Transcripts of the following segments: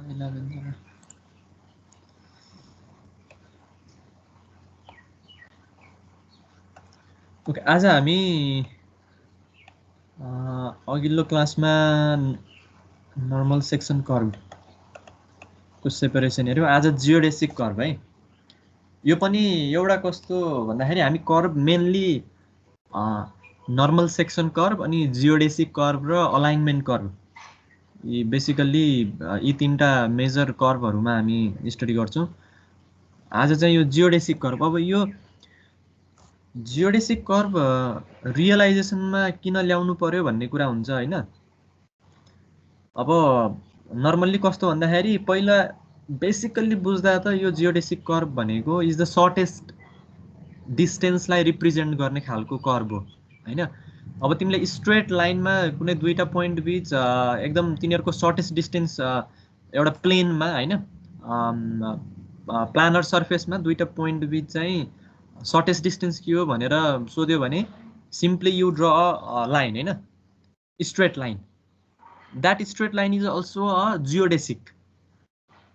11 okay आज हामी अघिल्लो क्लासमा नर्मल सेक्सन कर्भ को सेपरेसन हेर्यो। आज जियोडेसिक कर्भ है। यो पनि एउटा कस्तो भन्दाखेरि हामी curve mainly normal section curve अनि जियोडेसिक कर्भ र अलाइनमेन्ट कर्भ यी बेसिकली यी तीनटा मेजर कर्भहरुमा हामी स्टडी गर्छौं। आज चाहिँ यो जियोडेसिक कर्भ। अब यो जियोडेसिक कर्भ रियलाइजेसनमा किन ल्याउनु पर्यो भन्ने कुरा हुन्छ हैन। अब नर्मल्ली कस्तो भन्दाखेरि पहिला बेसिकली बुझ्दा त यो जियोडेसिक कर्भ भनेको इज द सर्टेस्ट डिस्टेन्सलाई रिप्रेजेन्ट गर्ने खालको कर्भ हो हैन। अब तिमीले स्ट्रेट लाइनमा कुनै दुईटा पोइन्ट बीच एकदम तिनीहरुको सर्टेस्ट डिस्टेन्स एउटा प्लेनमा हैन प्लानर सर्फेसमा दुईटा पोइन्ट बीच चाहिँ सर्टेस्ट डिस्टेन्स के हो भनेर सोध्यो भने simply you draw a line हैन, straight line. That straight line is also a geodesic.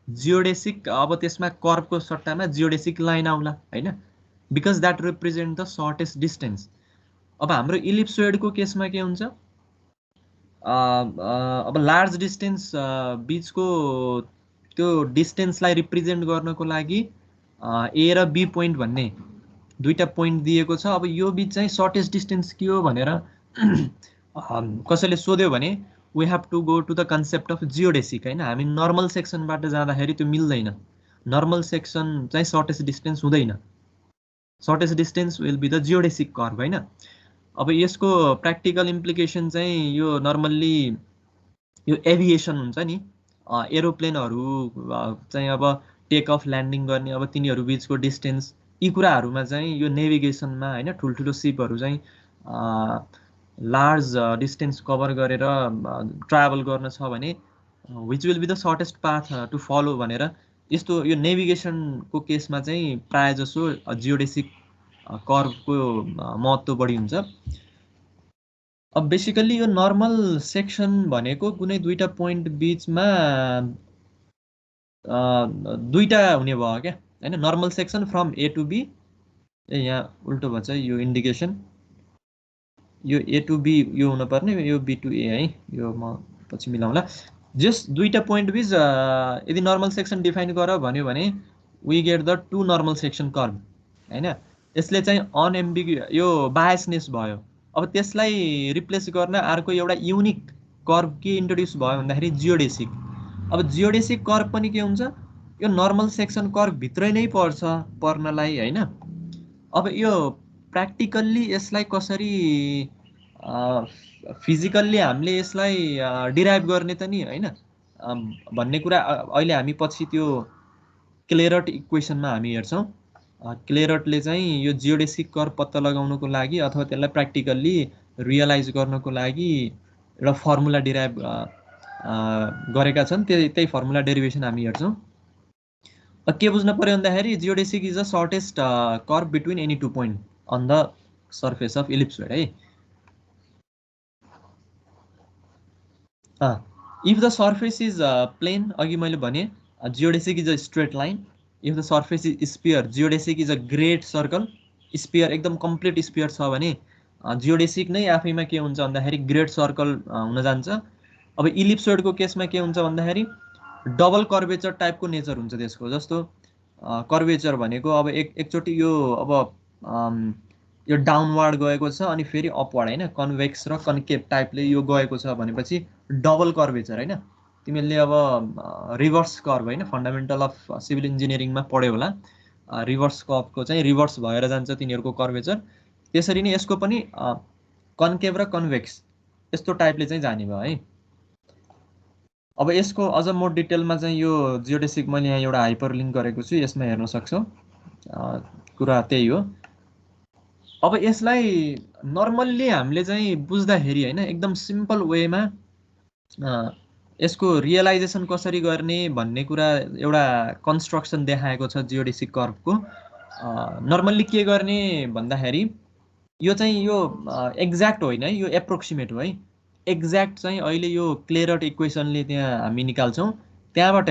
Geodesic अब त्यसमा कर्भको सट्टामा जियोडेसिक लाइन आउला हैन, because that represent the shortest distance. अब हाम्रो इलिप्सोइडको केसमा के हुन्छ, अब लार्ज डिस्टेन्स बीचको त्यो डिस्टेन्सलाई रिप्रेजेन्ट गर्नको लागि ए र बी पोइन्ट भन्ने दुईटा पोइन्ट दिएको छ। अब यो बीच चाहिँ सर्टेस्ट डिस्टेन्स के हो भनेर कसैले सोध्यो भने we have to go to the concept of geodesic हैन। हामी नर्मल सेक्सनबाट जाँदाखेरि त्यो मिल्दैन। नर्मल सेक्सन चाहिँ सर्टेस्ट डिस्टेन्स हुँदैन। Shortest distance will be the geodesic curve हैन। अब यसको प्र्याक्टिकल इम्प्लिकेसन चाहिँ यो नर्मल्ली यो एभिएसन हुन्छ नि, एरोप्लेनहरु चाहिँ अब टेक अफ ल्यान्डिङ गर्ने अब तिनीहरु बीचको डिस्टेन्स यी कुराहरुमा चाहिँ यो नेभिगेसनमा हैन ठुलठुलो शिपहरु चाहिँ लार्ज डिस्टेन्स कभर गरेर ट्राभल गर्न छ भने which will be the shortest path to follow भनेर यस्तो यो नेभिगेसनको केसमा चाहिँ प्राय जसो जियोडेसिक कर्भको महत्व बढी हुन्छ। अब बेसिकली यो नर्मल सेक्सन भनेको कुनै दुईटा पोइन्ट बीचमा दुईटा हुने भयो क्या हैन। Normal section from A to B, यहाँ उल्टो भन्छ यो इन्डिकेसन, यो ए टु बी यो हुन पर्ने, यो बी टु ए है, यो म पछि मिलाउँला। जस्ट दुईटा पोइन्ट बीच यदि नर्मल सेक्सन डिफाइन गर भन्यो भने we get the two normal section curve हैन। यसले चाहिँ अनएम्बिग्यु यो बायसनेस भयो। अब त्यसलाई रिप्लेस गर्न अर्को एउटा युनिक कर्भ के इन्ट्रोड्युस भयो भन्दाखेरि जियोडेसिक। अब जियोडेसिक कर्भ पनि के हुन्छ, यो नर्मल सेक्सन कर्भ भित्रै नै पर्नलाई हैन। अब यो प्र्याक्टिकल्ली यसलाई कसरी फिजिकल्ली हामीले यसलाई डिराइभ गर्ने त नि हैन भन्ने कुरा अहिले हामी पछि त्यो क्लेरट इक्वेसनमा हामी हेर्छौं। क्लेरटले चाहिँ यो जियोडेसिक कर्भ पत्ता लगाउनको लागि अथवा त्यसलाई प्र्याक्टिकल्ली रियलाइज गर्नको लागि एउटा फर्मुला डिराइभ गरेका छन्। त्यही फर्मुला डेरिभेसन हामी हेर्छौं। के बुझ्न पर्यो भन्दाखेरि geodesic is the shortest curve between any two point on the surface of ellipsoid है। If the surface is plane, अघि मैले भने geodesic is a straight line. If the surface is sphere, geodesic is a great circle. Sphere एकदम complete sphere छ भने geodesic नै आफैमा के हुन्छ भन्दाखेरि ग्रेट सर्कल हुन जान्छ। अब इलिप्सोइडको केसमा के हुन्छ भन्दाखेरि डबल कर्वेचर टाइपको नेचर हुन्छ त्यसको। जस्तो कर्वेचर भनेको अब एकचोटी यो अब यो डाउनवार्ड गएको छ अनि फेरि अपवार्ड हैन, कन्भेक्स र कन्केभ टाइपले यो गएको छ भनेपछि डबल कर्वेचर हैन। तिमीले अब रिभर्स कर्भ हैन फन्डामेन्टल अफ सिभिल इन्जिनियरिङमा पढ्यो होला, रिभर्स कर्भको चाहिँ रिभर्स भएर जान्छ तिनीहरुको कर्वेचर। त्यसरी नै यसको पनि कन्केभ र कन्भेक्स यस्तो टाइपले चाहिँ जाने भयो है। अब यसको अझ मोर डिटेलमा चाहिँ यो जियोडेसिक मैले यहाँ एउटा हाइपरलिङ्क गरेको छु, यसमा हेर्न सक्छौ। कुरा त्यही हो। अब यसलाई नर्मल्ली हामीले चाहिँ बुझ्दाखेरि हैन एकदम सिम्पल वेमा यसको रियलाइजेसन कसरी गर्ने भन्ने कुरा एउटा कन्स्ट्रक्सन देखाएको छ जियोडेसिक कर्भको। नर्मल्ली के गर्ने भन्दाखेरि यो चाहिँ यो एक्ज्याक्ट होइन है, यो एप्रोक्सिमेट हो है। एक्ज्याक्ट चाहिँ अहिले यो क्लेरट इक्वेसनले त्यहाँ हामी निकाल्छौं। त्यहाँबाट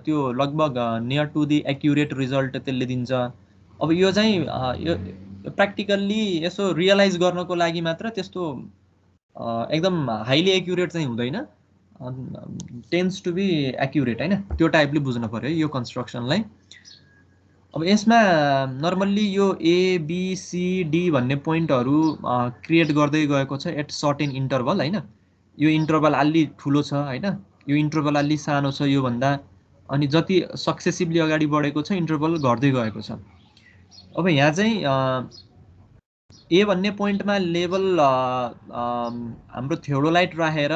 त्यो लगभग near to the accurate result त्यसले दिन्छ। अब यो चाहिँ यो प्र्याक्टिकल्ली यसो रियलाइज गर्नको लागि मात्र त्यस्तो एकदम हाइली एक्युरेट चाहिँ हुँदैन, टेन्स टु बी एक्युरेट होइन, त्यो टाइपले बुझ्नु पर्यो यो कन्स्ट्रक्सनलाई। अब यसमा नर्मल्ली यो ABCD भन्ने पोइन्टहरू क्रिएट गर्दै गएको छ एट सर्टेन इन्टरभल होइन। यो इन्टरभल अलि ठुलो छ होइन, यो इन्टरभल अलि सानो छ योभन्दा, अनि जति सक्सेसिभली अगाडि बढेको छ इन्टरभल घट्दै गएको छ। अब यहाँ चाहिँ ए भन्ने पोइन्टमा लेभल हाम्रो थियोडोलाइट राखेर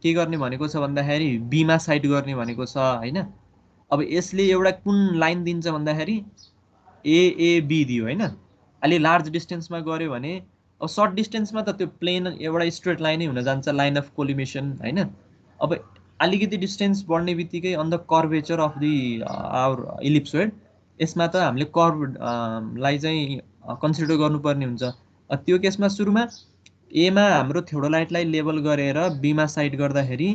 के गर्ने भनेको छ भन्दाखेरि बीमा साइड गर्ने भनेको छ होइन। अब यसले एउटा कुन लाइन दिन्छ भन्दाखेरि AAB दियो होइन। अलि लार्ज डिस्टेन्समा गऱ्यो भने अब सर्ट डिस्टेन्समा त त्यो प्लेन एउटा स्ट्रेट लाइनै हुन जान्छ, लाइन अफ कोलिमेसन होइन। अब अलिकति डिस्टेन्स बढ्ने बित्तिकै on the curvature of the our ellipsoid, यसमा त हामीले कर्वलाई चाहिँ कन्सिडर गर्नुपर्ने हुन्छ। त्यो केसमा सुरुमा एमा हाम्रो थियोडोलाइटलाई लेबल गरेर बीमा साइड गर्दाखेरि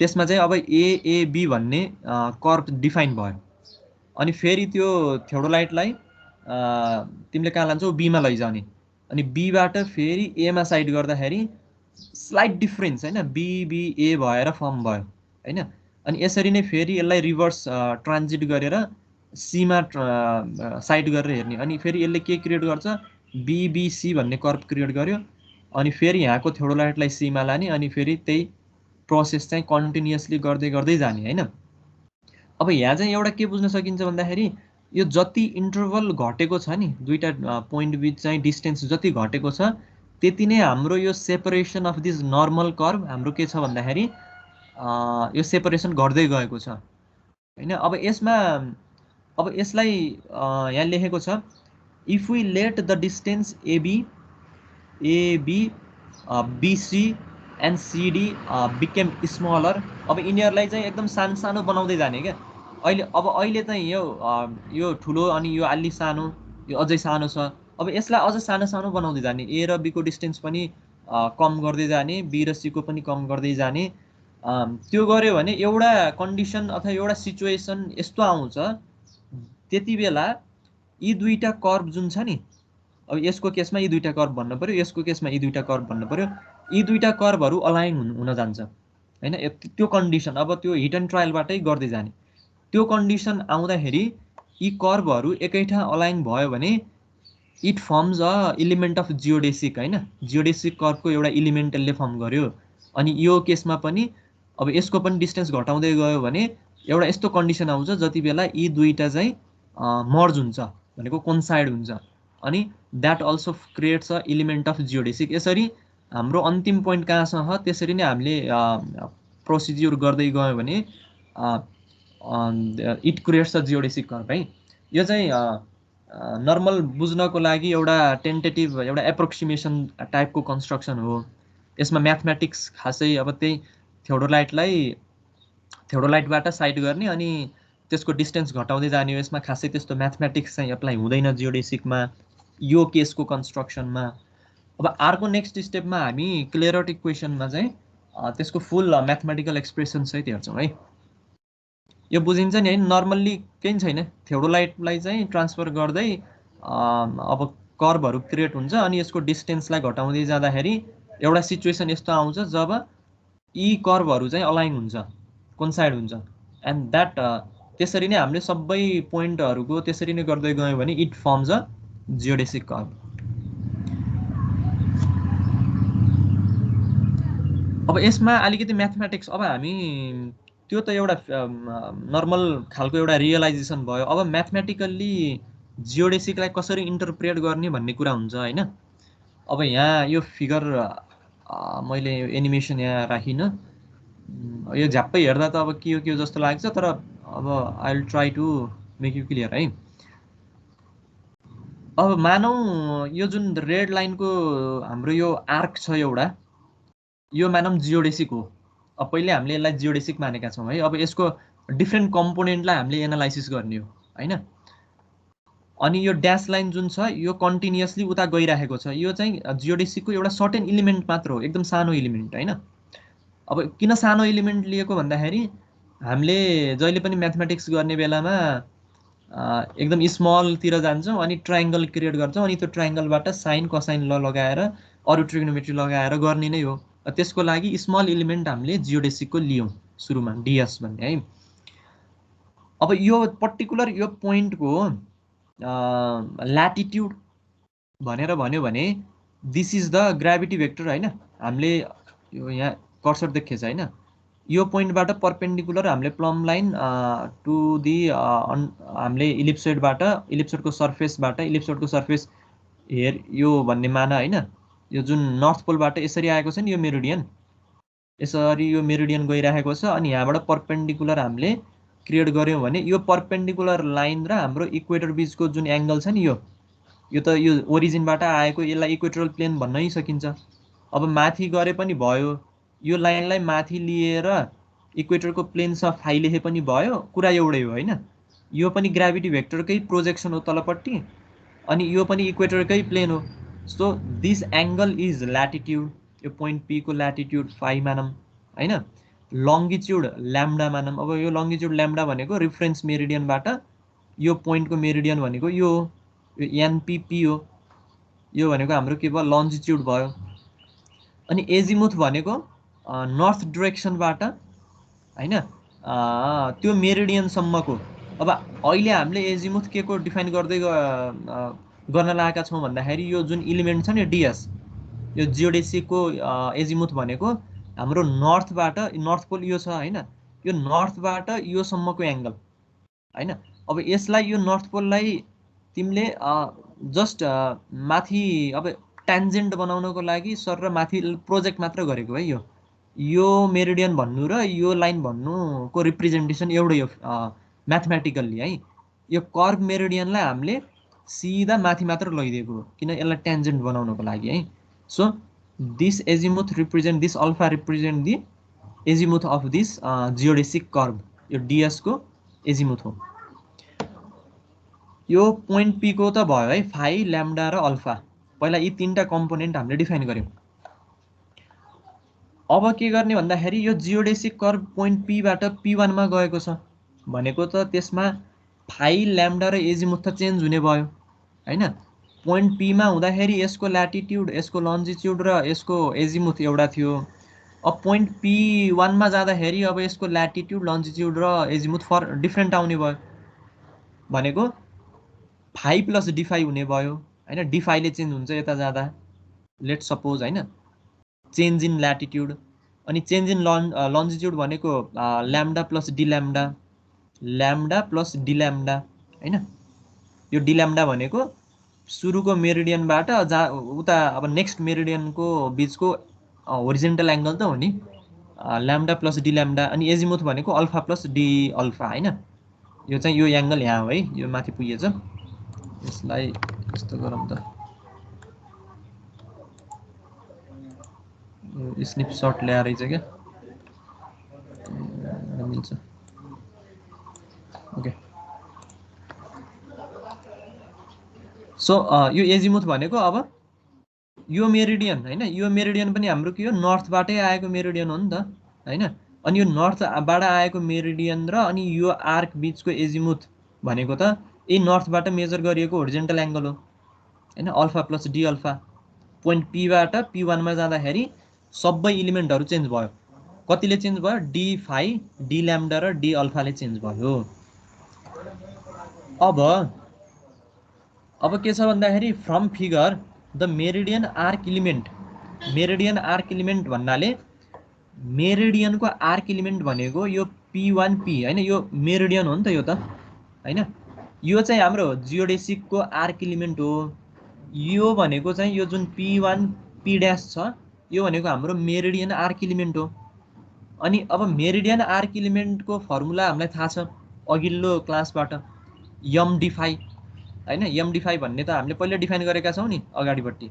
त्यसमा चाहिँ अब AAB भन्ने कर्व डिफाइन भयो। अनि फेरि त्यो थियोडोलाइटलाई तिमीले कहाँ लान्छौ, बीमा लैजाने, अनि बीबाट फेरि एमा साइड गर्दाखेरि स्लाइट डिफरेन्स होइन, BBA भएर फर्म भयो होइन। अनि यसरी नै फेरि यसलाई रिभर्स ट्रान्जिट गरेर सीमा साइड गरेर हेर्ने, अनि फेरि यसले के क्रिएट गर्छ, BBC भन्ने कर्व क्रिएट गर्यो, अनि फेरि यहाँको थियोडोलाइटलाई सीमा लाने, अनि फेरि त्यही प्रोसेस चाहिँ कन्टिन्युअसली गर्दै गर्दै जाने होइन। अब यहाँ चाहिँ एउटा के बुझ्न सकिन्छ भन्दाखेरि यो जति इन्टरभल घटेको छ नि दुईटा पोइन्ट बिच चाहिँ डिस्टेन्स जति घटेको छ त्यति नै हाम्रो यो separation of this normal curve हाम्रो के छ भन्दाखेरि यो सेपरेसन घट्दै गएको छ होइन। अब यसमा अब यसलाई यहाँ लेखेको छ, if we let the distance AB BC and CD became smaller. अब यिनीहरूलाई चाहिँ एकदम सानो सानो बनाउँदै जाने क्या। अहिले चाहिँ यो ठुलो अनि यो अलि सानो, यो अझै सानो छ। अब यसलाई अझ सानो सानो बनाउँदै जाने, A र B को डिस्टेन्स पनि कम गर्दै जाने, B र C को पनि कम गर्दै जाने। त्यो गर्यो भने एउटा कन्डिसन अथवा एउटा सिचुएसन यस्तो आउँछ, त्यति बेला यी दुईटा कर्व जुन छ नि, अब यसको केसमा यी दुईटा कर्व भन्नु पर्यो, यसको केसमा यी दुईटा कर्व भन्नु पर्यो, यी दुईटा कर्वहरू अलाइन हुन जान्छ होइन। त्यो कन्डिसन अब त्यो हिट एन्ड ट्रायलबाटै गर्दै जाने, त्यो कन्डिसन आउँदाखेरि यी कर्वहरू एकै ठाउँ अलाइन भयो भने it firms a element of geodesic होइन। जियोडेसिक कर्वको एउटा इलिमेन्ट यसले फर्म गर्यो। अनि यो केसमा पनि अब यसको पनि डिस्टेन्स घटाउँदै गयो भने एउटा यस्तो कन्डिसन आउँछ जति बेला यी दुईटा चाहिँ मर्ज हुन्छ भनेको कोन्साइड हुन्छ, अनि that also creates a element of geodesic. यसरी हाम्रो अन्तिम पोइन्ट कहाँ छ त्यसरी नै हामीले प्रोसिड्युर गर्दै गयो भने it creates a geodesic curve है। यो चाहिँ नर्मल बुझ्नको लागि एउटा टेन्टेटिभ एउटा एप्रोक्सिमेसन टाइपको कन्स्ट्रक्सन हो। यसमा म्याथमेटिक्स खासै अब त्यही थियोडोलाइटबाट साइड गर्ने अनि त्यसको डिस्टेन्स घटाउँदै जाने हो। यसमा खासै त्यस्तो म्याथमेटिक्स चाहिँ एप्लाई हुँदैन जियोडेसिकमा यो केसको कन्स्ट्रक्सनमा। अब अर्को नेक्स्ट स्टेपमा हामी क्लेरट इक्वेसनमा चाहिँ त्यसको फुल म्याथमेटिकल एक्सप्रेसन सहित हेर्छौँ है। यो बुझिन्छ नि है, नर्मल्ली केही छैन, थियोडोलाइटलाई चाहिँ ट्रान्सफर गर्दै अब कर्वहरू क्रिएट हुन्छ, अनि यसको डिस्टेन्सलाई घटाउँदै जाँदाखेरि एउटा सिचुएसन यस्तो आउँछ जब यी कर्वहरू चाहिँ अलाइन हुन्छ, कोन्साइड हुन्छ, एन्ड द्याट त्यसरी नै हामीले सबै पोइन्टहरूको त्यसरी नै गर्दै गयौँ भने it firms a geodesic curve. अब यसमा अलिकति म्याथमेटिक्स, अब हामी त्यो त एउटा नर्मल खालको एउटा रियलाइजेसन भयो। अब म्याथमेटिकल्ली जियोडेसिकलाई कसरी इन्टरप्रेट गर्ने भन्ने कुरा हुन्छ होइन। अब यहाँ यो फिगर मैले एनिमेसन यहाँ राखिनँ, यो झ्याप्पै हेर्दा त अब के हो जस्तो लाग्छ, तर अब I will try to make you clear है। अब मानौ यो जुन रेड लाइनको हाम्रो यो आर्क छ एउटा, यो मानौँ जियोडेसिक हो। अब पहिले हामीले यसलाई जियोडेसिक मानेका छौँ है। अब यसको डिफ्रेन्ट कम्पोनेन्टलाई हामीले एनालाइसिस गर्ने हो होइन। अनि यो ड्यास लाइन जुन छ यो कन्टिन्युअसली उता गइरहेको छ, यो चाहिँ जियोडेसिकको एउटा सर्टेन इलिमेन्ट मात्र हो, एकदम सानो इलिमेन्ट होइन। अब किन सानो एलिमेन्ट लिएको भन्दाखेरि हामीले जहिले पनि म्याथमेटिक्स गर्ने बेलामा एकदम स्मलतिर जान्छौँ अनि ट्रायङ्गल क्रिएट गर्छौँ अनि त्यो ट्रायङ्गलबाट साइन कोसाइन ल लगाएर अरू ट्रिग्नोमेट्री लगाएर गर्ने नै हो। त्यसको लागि स्मल एलिमेन्ट हामीले जियोडेसिकको लियौँ सुरुमा डिएस भन्ने है। अब यो पर्टिकुलर यो पोइन्टको ल्याटिट्युड भनेर भन्यो भने this is the gravity vector हैन। हामीले यो यहाँ कर्सर देखेछ हैन, यो पोइन्टबाट परपेन्डिकुलर हामीले प्लम लाइन टु दि हामीले इलिप्सोइडको सर्फेसबाट इलिप्सोइडको सर्फेस हेर यो भन्ने माना हैन, यो जुन नर्थ पोलबाट यसरी आएको छ नि यो मेरिडियन, यसरी यो मेरिडियन गइरहेको छ अनि यहाँबाट परपेन्डिकुलर हामीले क्रिएट गर्यौं भने यो परपेन्डिकुलर लाइन र हाम्रो इक्वेटर बीचको जुन एंगल छ नि यो त यो ओरिजिनबाट आएको, यसलाई इक्वेटोरल प्लेन भन्नै सकिन्छ। अब माथि गरे पनि भयो, यो लाइनलाई माथि लिएर इक्वेटरको प्लेनसँग फाइ लेखे पनि भयो, कुरा एउटै हो हैन। यो पनि ग्राभिटी भेक्टरकै प्रोजेक्सन हो तलपट्टि अनि यो पनि इक्वेटरकै प्लेन हो। So this angle is latitude, यो पोइन्ट पी को ल्याटिट्युड फाइ मानम हैन, लंगिट्युड ल्याम्डा मानम। अब यो लंगिट्युड ल्याम्डा भनेको रिफरेन्स मेरिडियनबाट यो पोइन्टको मेरिडियन भनेको यो एनपीपी हो, यो भनेको हाम्रो के भयो लंजिट्युड भयो। अनि एजिमुथ भनेको नर्थ डाइरेक्सनबाट हैन त्यो मेरिडियन सम्मको। अब अहिले हामीले एजिमुथ के को डिफाइन गर्दै गर्न लागेका छौं भन्दाखेरि यो जुन एलिमेन्ट छ नि डीएस, यो जियोडेसिकको एजिमुथ भनेको हाम्रो नर्थबाट, नर्थ पोल यो छ हैन, यो नर्थबाट यो सम्मको एंगल हैन। अब यसलाई यो नर्थ पोललाई तिमीले जस्ट माथि अब ट्यान्जेन्ट बनाउनको लागि सर र माथि प्रोजेक्ट मात्र गरेको है। यो मेरिडियन भन्नु र यो लाइन भन्नुको रिप्रेजेन्टेसन एउटै हो म्याथमेटिकल्ली है। यो कर्भ मेरिडियनलाई हामीले सिधा माथि मात्र लगिदिएको हो किन यसलाई ट्यान्जेन्ट बनाउनको लागि है। So this azimuth represent, this alpha represent the azimuth of this geodesic curve, यो डीएस को एजिमुथ हो। यो पोइन्ट पी को त भयो है, फाइ ल्याम्डा र अल्फा, पहिला यी तीनटा कम्पोनेन्ट हामीले डिफाइन गर्यौं। अब के गर्ने भन्दाखेरि यो जियोडेसिक कर्भ पोइन्ट पी बाट p1 मा गएको छ भनेको त त्यसमा फाइ ल्याम्डा र एजिमुथ त चेन्ज हुने भयो हैन। पोइन्ट पी मा हुँदाखेरि यसको ल्याटिट्युड, यसको लन्जिट्युड र यसको एजिमुथ एउटा थियो। अब पोइन्ट p1 मा जाँदाखेरि अब यसको ल्याटिट्युड, लन्जिट्युड र एजिमुथ फर डिफरेन्ट आउने भयो भनेको फाइ प्लस डी5 हुने भयो हैन। डी5 ले चेन्ज हुन्छ यता जाँदा, लेट सपोज हैन, चेन्ज इन ल्याटिट्युड। अनि चेन्ज इन लन्जिट्युड भनेको lambda plus D lambda, lambda plus D lambda हैन। यो डी ल्याम्डा भनेको सुरुको मेरिडियनबाट उता अब नेक्स्ट मेरिडियनको बीचको होरिजेन्टल एंगल त हो नि, ल्याम्डा प्लस डी ल्याम्डा। अनि एजिमुथ भनेको अल्फा प्लस डी अल्फा हैन। यो चाहिँ यो एंगल यहाँ हो है, यो माथि पुगेछ। यसलाई यस्तो गरौँ त, स्निप सर्ट ल्याएर रहेछ क्या, मिल्छ ओके। सो यो एजिमुथ भनेको अब यो मेरिडियन हैन, यो मेरिडियन पनि हाम्रो के हो नर्थबाटै आएको मेरिडियन हो नि त हैन। अनि यो नर्थबाट आएको मेरिडियन र अनि यो आर्क बीचको एजिमुथ भनेको त यही नर्थबाट मेजर गरिएको होरिजेन्टल एंगल हो हैन, alpha plus D alpha. Point P बाट p1 मा जाँदाखेरि सबै एलिमेन्टहरु चेन्ज भयो। कतिले चेन्ज भयो? डी फाइ, डी ल्याम्डा र डी अल्फाले चेन्ज भयो। अब के छ भन्दाखेरि from figure the meridian arc element, meridian arc element भन्नाले मेरिडियनको आर्क एलिमेन्ट भनेको यो p1p हैन, यो मेरिडियन हो नि त यो त हैन। यो चाहिँ हाम्रो जियोडेसिकको आर्क एलिमेन्ट हो। यो भनेको चाहिँ यो जुन p1 p डैश छ यो भनेको हाम्रो मेरिडियन आर्क एलिमेन्ट हो। अनि अब मेरिडियन आर्क एलिमेन्टको फर्मुला हामीलाई थाहा छ अघिल्लो क्लासबाट, यम डी फाइ हैन। यम डी फाइ भन्ने त हामीले पहिले डिफाइन गरेका छौं नि अगाडिपट्टि।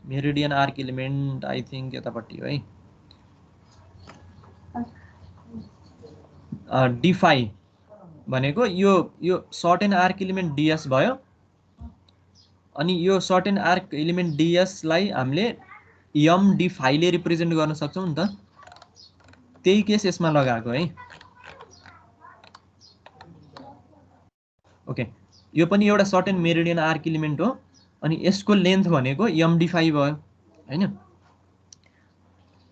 Meridian arc element I think यतापट्टि हो है, डी फाइ भनेको यो short and arc element ds भयो। अनि यो short and arc element ds लाई हामीले यम डी फाइ ले रिप्रेजेन्ट गर्न सक्छौं नि त। त्यही केस यसमा लगाएको है। ओके, यो पनि एउटा सर्टेन मेरिडियन आर्क इलिमेन्ट हो अनि यसको लेन्थ भनेको MD5 भयो हैन।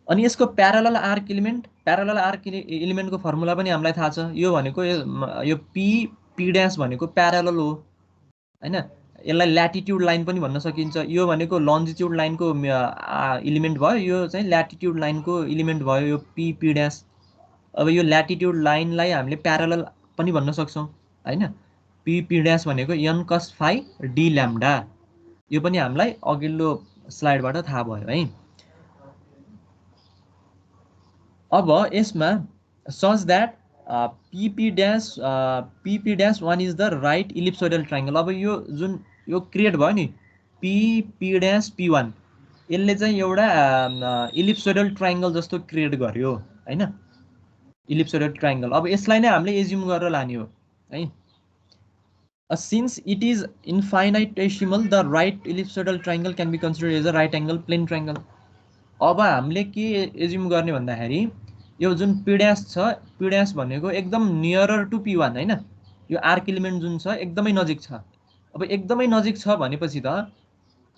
अनि यसको प्यारलल आर्क इलिमेन्टको फर्मुला पनि हामीलाई थाहा छ। यो भनेको यो p डैश भनेको प्यारलल हो हैन। यसलाई ल्याटिट्युड लाइन पनि भन्न सकिन्छ। यो भनेको लन्जिट्युड लाइनको इलिमेन्ट भयो, यो चाहिँ ल्याटिट्युड लाइनको इलिमेन्ट भयो यो p डैश। अब यो ल्याटिट्युड लाइनलाई हामीले प्यारलल पनि भन्न सक्छौं हैन। p डैश भनेको n cos phi d lambda। यो पनि हामीलाई अघिल्लो स्लाइडबाट थाहा भयो है। अब यसमा such that PP dash 1 is the right ellipsoidal triangle. अब यो जुन यो क्रिएट भयो नि PP डैश P1, यसले चाहिँ एउटा इलिप्सोइडल ट्रायंगल जस्तो क्रिएट गर्यो हैन, इलिप्सोइडल ट्रायंगल। अब यसलाई नै हामीले एज्युम गरेर लाने हो है। Since it is infinitesimal, the right ellipsoidal triangle can be considered as a right angle plane triangle. अब हामीले के एज्युम गर्ने भन्दाखेरि यो जुन p डैश छ, p डैश भनेको एकदम नियरर टु p1 हैन। यो आर्क इलिमेन्ट जुन छ एकदमै नजिक छ। अब एकदमै नजिक छ भनेपछि त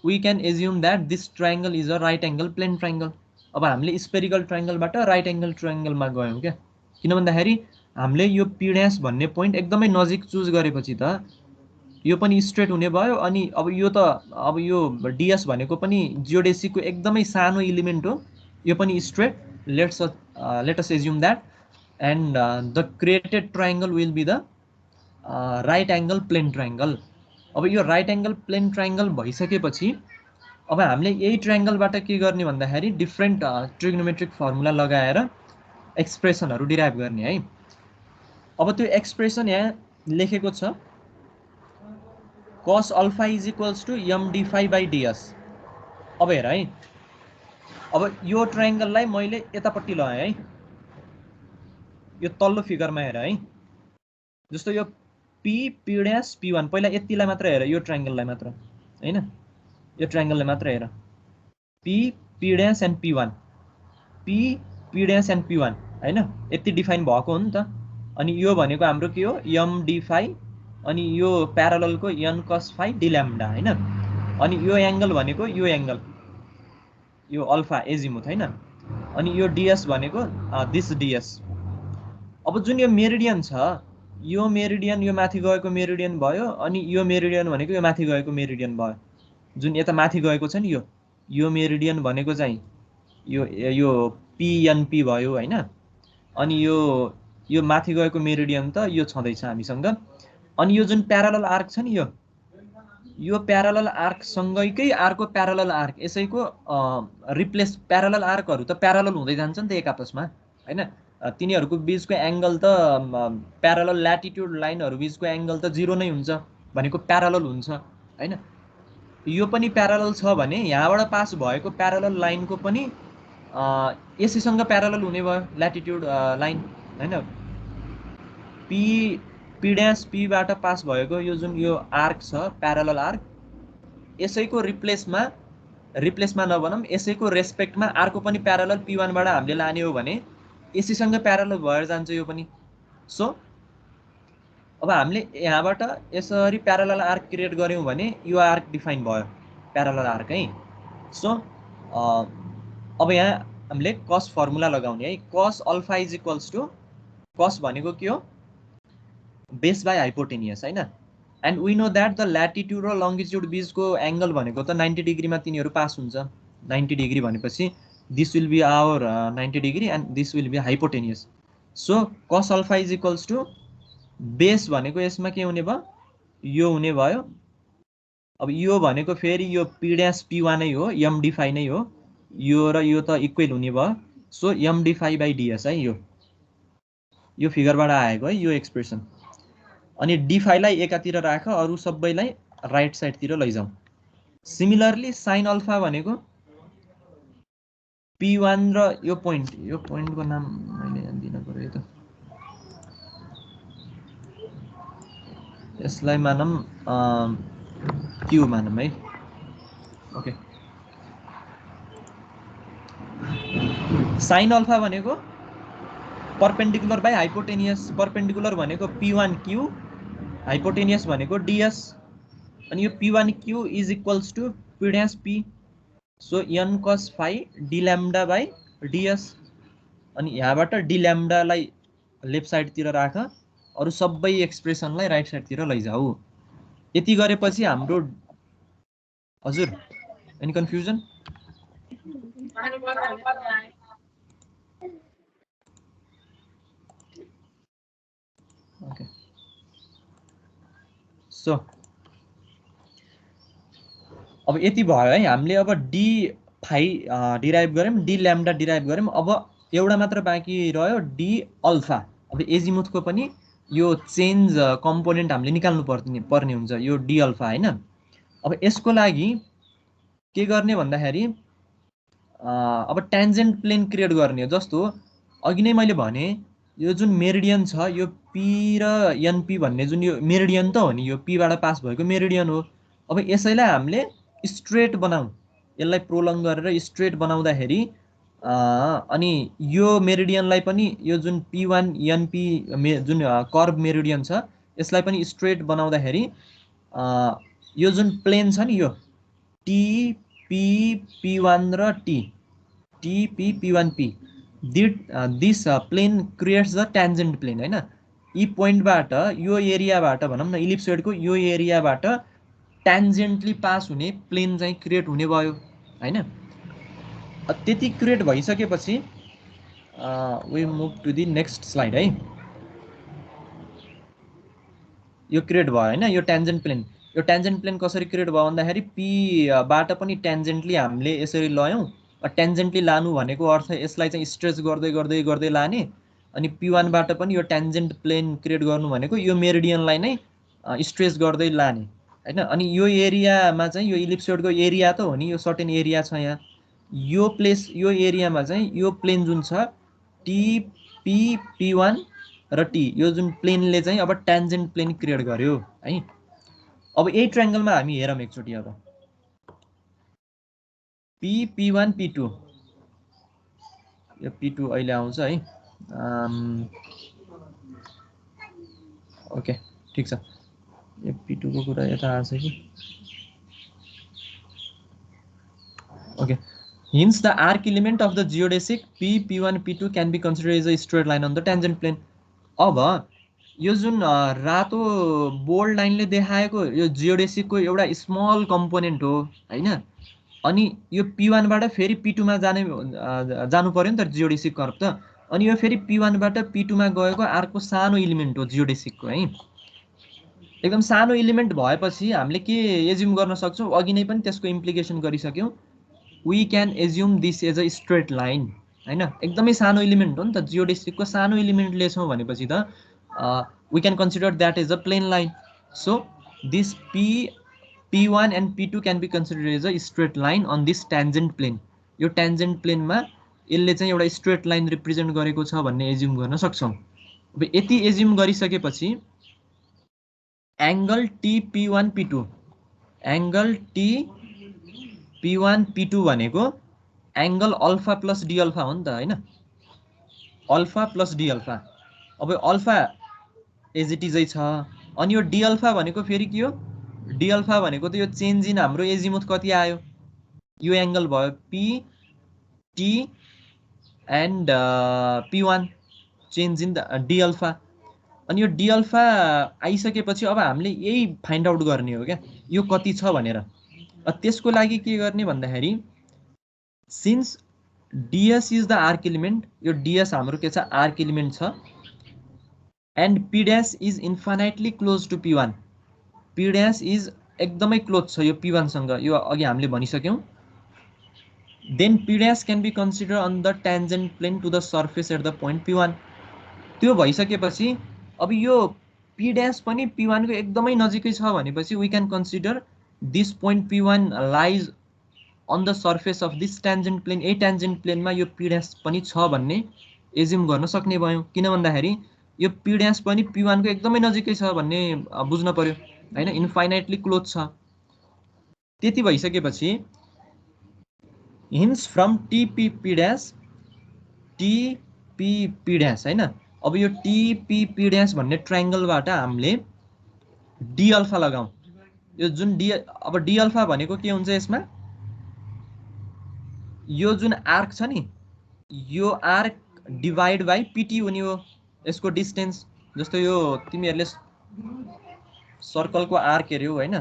we can assume that this triangle is a right angle plane triangle. अब हामीले स्फेरिकल ट्रायंगलबाट राइट एंगल ट्रायंगलमा गयौं के, किन भन्दाखेरि हामीले यो p डैश भन्ने पोइन्ट एकदमै नजिक चुज गरेपछि त यो पनि स्ट्रेट हुने भयो। अनि अब यो ds भनेको पनि जियोडेसीको एकदमै सानो इलिमेन्ट हो, यो पनि straight. let us assume that and the created triangle will be the right angle plane triangle. अब यो राइट एंगल प्लेन ट्रायंगल भइसकेपछि अब हामीले यही ट्रायंगलबाट के गर्ने भन्दाखेरि डिफरेन्ट ट्रिग्नोमेट्रिक फर्मुला लगाएर एक्सप्रेसनहरु डिराइभ गर्ने है। अब त्यो एक्सप्रेसन यहाँ लेखेको छ cos alpha is equals to MD5 by ds। अब हेर है, अब यो ट्रायंगललाई मैले यतापट्टि लगाए है, यो तल्लो फिगरमा हेर है। जस्तो यो p डैश p1, पहिला यतिलाई मात्र हेर, यो ट्रायंगललाई मात्र हैन, यो ट्रायंगललाई मात्र हेर, p dash and p1, p dash and p1 हैन, यति डिफाइन भएको हो नि त। अनि यो भनेको हाम्रो के हो MD5, अनि यो प्यारललको n cos phi d lambda हैन। अनि यो एंगल भनेको यो एंगल यो अल्फा एजिमुथ हैन। अनि यो ds भनेको दिस ds। अब जुन यो मेरिडियन छ, यो मेरिडियन यो माथि गएको मेरिडियन भयो, अनि यो मेरिडियन भनेको यो माथि गएको मेरिडियन भयो। जुन यता माथि गएको छ नि यो मेरिडियन भनेको चाहिँ यो PNP भयो हैन। अनि यो माथि गएको मेरिडियन त यो छँदैछ हामीसँग। अनि यो जुन प्यारलल आर्क छ नि यो प्यारलल आर्क सँगैकै अर्को प्यारलल आर्क, यसैको रिप्लेस प्यारलल आर्कहरु त प्यारलल हुँदै जान्छ नि त एक आपसमा हैन। तिनीहरुको बीचको एंगल त प्यारलल ल्याटिट्युड लाइनहरु बीचको एंगल त 0 नै हुन्छ भनेको प्यारलल हुन्छ हैन। यो पनि प्यारलल छ भने यहाँबाट पास भएको प्यारलल लाइनको पनि यसैसँग प्यारलल हुने भयो ल्याटिट्युड लाइन हैन। p डैश p बाट पास भएको यो जुन यो आर्क छ प्यारलल आर्क, यसैको रिप्लेसमा नभनौं, यसैको रेस्पेक्टमा अर्को पनि प्यारलल p1 बाट हामीले लाने हो भने यसैसँग प्यारलल भएर जान्छ यो पनि। सो अब हामीले यहाँबाट यसरी प्यारलल आर्क क्रिएट गर्यौं भने यो आर्क डिफाइन भयो प्यारलल आर्क है। सो अब यहाँ हामीले cos फर्मुला लगाउने है। cos alpha is equals to, cos भनेको के हो बेस बाइ हाइपोटेनियस हैन। And we know that the latitude र लंगिट्युड बीचको एंगल भनेको त 90 डिग्रीमा तिनीहरु पास हुन्छ। 90 डिग्री भनेपछि this will be our 90 degree and this will be hypotenuse. So cos alpha is equals to base भनेको यसमा के हुने भयो यो हुने भयो। अब यो भनेको फेरि यो p डैश p1 नै हो, MD5 नै हो, यो र यो त इक्वल हुने भयो। सो MD5 by ds है, यो फिगरबाट आएको है यो एक्सप्रेसन। अनि d5 लाई एकातिर राख, अरु सबैलाई राइट साइड तिर लैजाऊ। सिमिलरली sin अल्फा भनेको p1 र यो पोइन्टको नाम मैले दिन पर्यो त, यसलाई मानम q मानम है। ओके, sin अल्फा भनेको परपेन्डिकुलर बाई हाइपोटेनियस, परपेन्डिकुलर भनेको P1Q, हाइपोटेनियस भनेको DS, अनि यो P1Q is equals to P dash P, so n cos phi d lambda by DS, अनि यहाँबाट d lambda लाई लेफ्ट साइडतिर राख, अरु सबै एक्सप्रेसनलाई राइट साइडतिर लैजाऊ। यति गरेपछि हाम्रो हजुर एनी कन्फ्युजन? ओके, सो अब यति भयो है। हामीले अब d phi डिराइभ गर्यौं, d lambda डिराइभ गर्यौं। अब एउटा मात्र बाँकी रह्यो d अल्फा। अब एजिमुथको पनि यो चेन्ज कम्पोनेन्ट हामीले निकाल्नु पर्ने हुन्छ, यो d अल्फा हैन। अब यसको लागि के गर्ने भन्दाखेरि अब टेन्जेन्ट प्लेन क्रिएट गर्ने हो। जस्तो अघि नै मैले भने यो जुन मेरिडियन छ, यो P र NP भन्ने जुन यो मेरिडियन त हो नि, यो P बाट पास भएको मेरिडियन हो। अब यसैलाई हामीले स्ट्रेट बनाऊ, यसलाई प्रोलङ गरेर स्ट्रेट बनाउँदाखेरि अनि यो मेरिडियनलाई पनि यो जुन P1 NP जुन कर्भ मेरिडियन छ यसलाई पनि स्ट्रेट बनाउँदाखेरि यो जुन प्लेन छ नि, यो TP P1 र TP P1P, this plane creates the tangent plane हैन। यी पोइन्टबाट यो एरियाबाट भनौं न इलिप्सोइडको यो एरियाबाट टेन्जेन्टली पास हुने प्लेन चाहिँ क्रिएट हुने भयो हैन। त्यति क्रिएट भइसकेपछि we move to the next slide है। यो क्रिएट भयो हैन, यो टेन्जेन्ट प्लेन। यो टेन्जेन्ट प्लेन कसरी क्रिएट भयो भन्दाखेरि P बाट पनि टेन्जेन्टली हामीले यसरी लयौं। टेन्जेन्टली लानु भनेको अर्थ यसलाई चाहिँ स्ट्रेच गर्दै गर्दै गर्दै लाने, अनि P1 बाट पनि यो टेन्जेन्ट प्लेन क्रिएट गर्नु भनेको यो मेरिडियनलाई नै स्ट्रेच गर्दै लाने हैन। अनि यो एरियामा चाहिँ यो इलिप्सोइडको एरिया त हो नि, यो सर्टेन एरिया छ यहाँ। यो प्लेस यो एरियामा चाहिँ यो प्लेन जुन छ TP P1 र T, यो जुन प्लेनले चाहिँ अब टेन्जेन्ट प्लेन क्रिएट गर्यो है। अब यही ट्रायंगलमा हामी हेरौँ एकचोटि। अब P1 P2, यो P2 अहिले आउँछ है। ओके ठीक छ, यो P2 को कुरा यता आछ कि। Okay, hence the arc element of the geodesic P1 P2 can be considered as a straight line on the tangent plane. अब यो जुन रातो बोल्ड लाइनले देखाएको यो जियोडेसिकको एउटा स्मल कम्पोनेन्ट हो हैन। अनि यो P1 बाट फेरि P2 मा जानु पर्यो नि त जियोडेसिक कर्भ त। अनि यो फेरि P1 बाट P2 मा गएको आर्कको सानो एलिमेन्ट हो जियोडेसिकको है। एकदम सानो एलिमेन्ट भएपछि हामीले के एज्युम गर्न सक्छौं, अघि नै पनि त्यसको implication गरिसक्यौं। we can assume this as a straight line हैन। एकदमै सानो एलिमेन्ट हो नि त, जियोडेसिकको सानो एलिमेन्ट लेछौं भनेपछि त we can consider that as a plane line. So this P1 and P2 can be considered as a straight line on this tangent plane. यो tangent plane मा यसले चाहिँ एउटा स्ट्रेट लाइन रिप्रेजेन्ट गरेको छ भन्ने एज्युम गर्न सक्छौं। अब यति एज्युम गरिसकेपछि angle TP1 P2, angle TP1 P2 भनेको angle alpha plus D alpha हो नि त हैन, अल्फा प्लस डी अल्फा। अब अल्फा एज इट इजै छ, अनि यो डी अल्फा भनेको फेरि के हो, डी अल्फा भनेको त यो चेन्ज इन हाम्रो एजिमुथ कति आयो, यो एंगल भयो PT and P1, change in D alpha. अनि यो डी अल्फा आइसकेपछि अब हामीले यही फाइन्ड आउट गर्ने हो क्या, यो कति छ भनेर। त्यसको लागि के गर्ने भन्दाखेरि since DS is the arc element, यो DS हाम्रो के छ आर्क एलिमेन्ट छ, and P dash is infinitely close to P1, P dash is एकदमै क्लोज छ यो P1 सँग, यो अघि हामीले भनिसक्यौं। Then P dash can be considered on the tangent plane to the surface at the point P1. त्यो भइसकेपछि अब यो P dash पनि P1 को एकदमै नजिकै छ भनेपछि we can consider this point P1 lies on the surface of this tangent plane. A tangent plane मा यो P dash पनि छ भन्ने एज्युम गर्न सक्ने भयौं, किन भन्दाखेरि यो P dash पनि P1 को एकदमै नजिकै छ भन्ने बुझ्न पर्यो हैन, इन्फाइनाइटली क्लोज छ। त्यति भइसकेपछि hence from TP P dash, T P dash हैन। अब यो टी ड्यास भन्ने ट्रायंगलबाट हामीले डी अल्फा लगाऊ। यो जुन डी, अब डी अल्फा भनेको के हुन्छ यसमा, यो जुन आर्क छ नि, यो आर्क डिवाइड बाई पिटी हुने हो यसको डिस्टेन्स। जस्तो यो तिमीहरूले सर्कलको आर्क हेऱ्यौ हैन,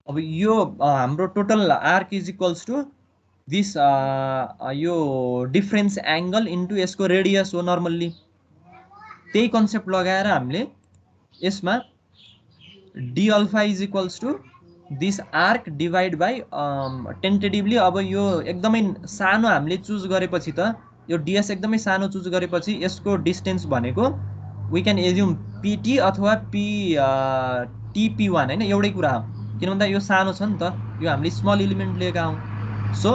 अब यो हाम्रो total arc is equals to this यो डिफरेन्स एङ्गल इन्टु यसको रेडियस हो नर्मल्ली। त्यही कन्सेप्ट लगाएर हामीले यसमा d alpha is equals to this arc divide by tentatively, अब यो एकदमै सानो हामीले चुज गरेपछि त, यो डिएस एकदमै सानो चुज गरेपछि यसको डिस्टेन्स भनेको वी क्यान एज्युम पिटी अथवा टिपी1 होइन, एउटै कुरा हो। किन भन्दा यो सानो छ नि त, यो हामीले स्मल एलिमेन्ट लिएका हौँ। So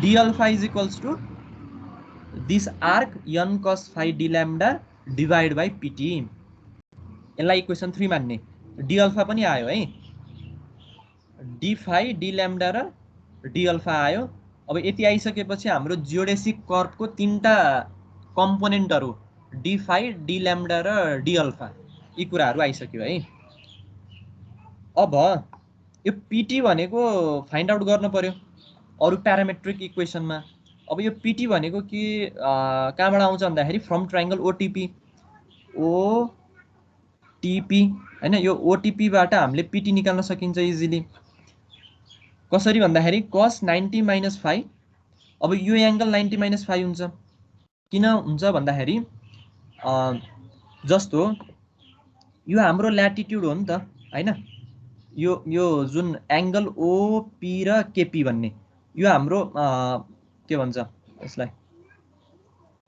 D alpha is equals to this arc an cos phi D lambda divide by PT. यसलाई इक्वेसन 3 मान्ने। डी अल्फा पनि आयो है, डी फाइ डी ल्याम्डा र डी अल्फा आयो। अब यति आइसकेपछि हाम्रो जियोडेसिक कर्वको 3टा कम्पोनेन्टहरू डी फाइ डी ल्याम्डा र डी अल्फा, यी कुराहरू आइसक्यो है। अब यो पिटी भनेको फाइन्ड आउट गर्न पर्यो अरू प्यारामेट्रिक इक्वेसनमा। अब यो पिटी भनेको कि कहाँबाट आउँछ भन्दाखेरि फ्रम ट्रायंगल ओटिपी, ओटिपी हैन। यो ओटिपीबाट हामीले पिटी निकाल्न सकिन्छ इजिली। कसरी भन्दाखेरि cos 90 माइनस फाइ, अब यो एङ्गल 90 माइनस फाइ हुन्छ। किन हुन्छ भन्दाखेरि जस्तो यो हाम्रो ल्याटिट्युड हो नि त हैन, यो जुन एङ्गल ओपी र केपी भन्ने यो हाम्रो के भन्छ यसलाई,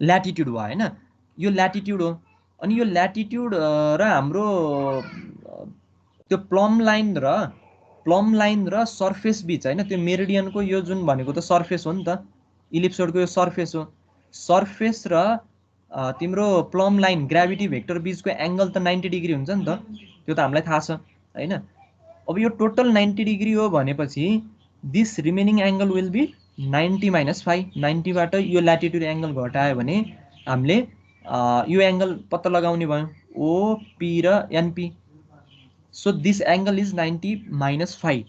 ल्याटिट्युड भयो हैन, यो ल्याटिट्युड हो। अनि यो ल्याटिट्युड र हाम्रो त्यो प्लम लाइन र सर्फेस बीच हैन, त्यो मेरिडियनको यो जुन भनेको त सर्फेस हो नि त, इलिप्सोडको यो सर्फेस हो। सर्फेस र तिम्रो प्लम लाइन ग्राभिटी भेक्टर बीचको एङ्गल त 90 डिग्री हुन्छ नि त, त्यो त हामीलाई थाहा छ हैन। अब यो टोटल 90 डिग्री हो भनेपछि this remaining angle will be 90 minus phi. 90बाट यो ल्याटिट्युड एङ्गल घटायो भने हामीले यो एङ्गल पत्ता लगाउने भयो, ओपी र NP. So this angle is 90 minus phi.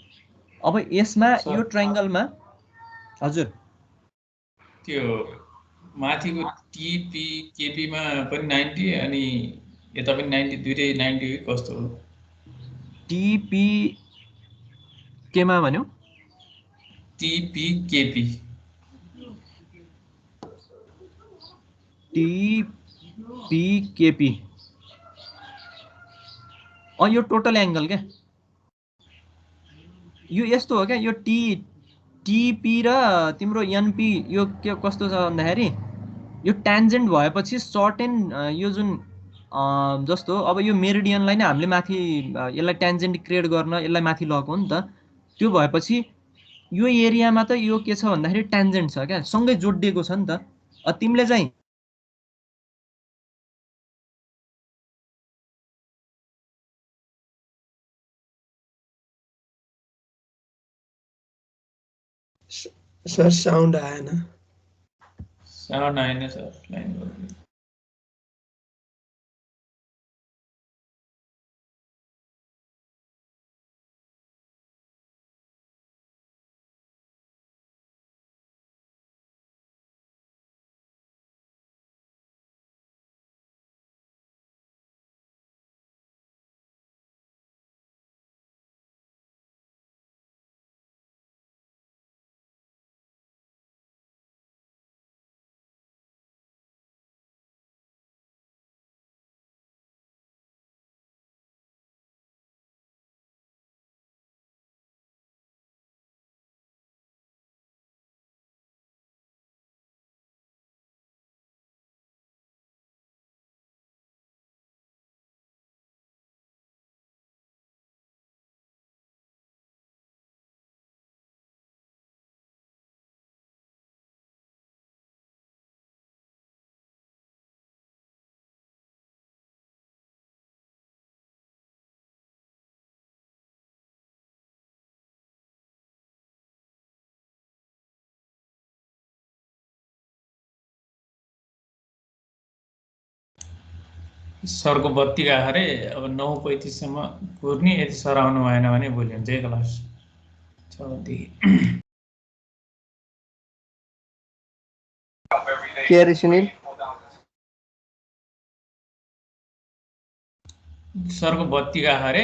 अब यसमा यो ट्रायंगलमा हजुर त्यो माथिको टिपी केपीमा पनि 90 अनि यता पनि 90, दुईटै 90 कस्तो हो? टिपी केमा भन्यो? टिपी केपी, टिपी केपी यो टोटल एङ्गल क्या। यो यस्तो हो क्या, यो टिपी र तिम्रो एनपी यो के कस्तो छ भन्दाखेरि यो ट्यान्जेन्ट भएपछि सर्ट एन्ड यो जुन जस्तो अब यो मेरिडियनलाई नै हामीले माथि यसलाई ट्यान्जेन्ट क्रिएट गर्न यसलाई माथि लगेको हो नि त, त्यो भएपछि यो एरियामा त यो के छ भन्दाखेरि ट्यान्जेन्ट छ क्या, सँगै जोडिएको छ नि त। तिमीले चाहिँ सर साउन्ड आएन। साउन्ड आएन सर, लाइन सरको बत्ती गएको अरे अब 9:35 सम्म कुर्ने, यदि सर आउनु भएन भने भोलि हुन्छ है क्लास 6 देखि। के अरे सुनिल? सरको बत्ती गएको अरे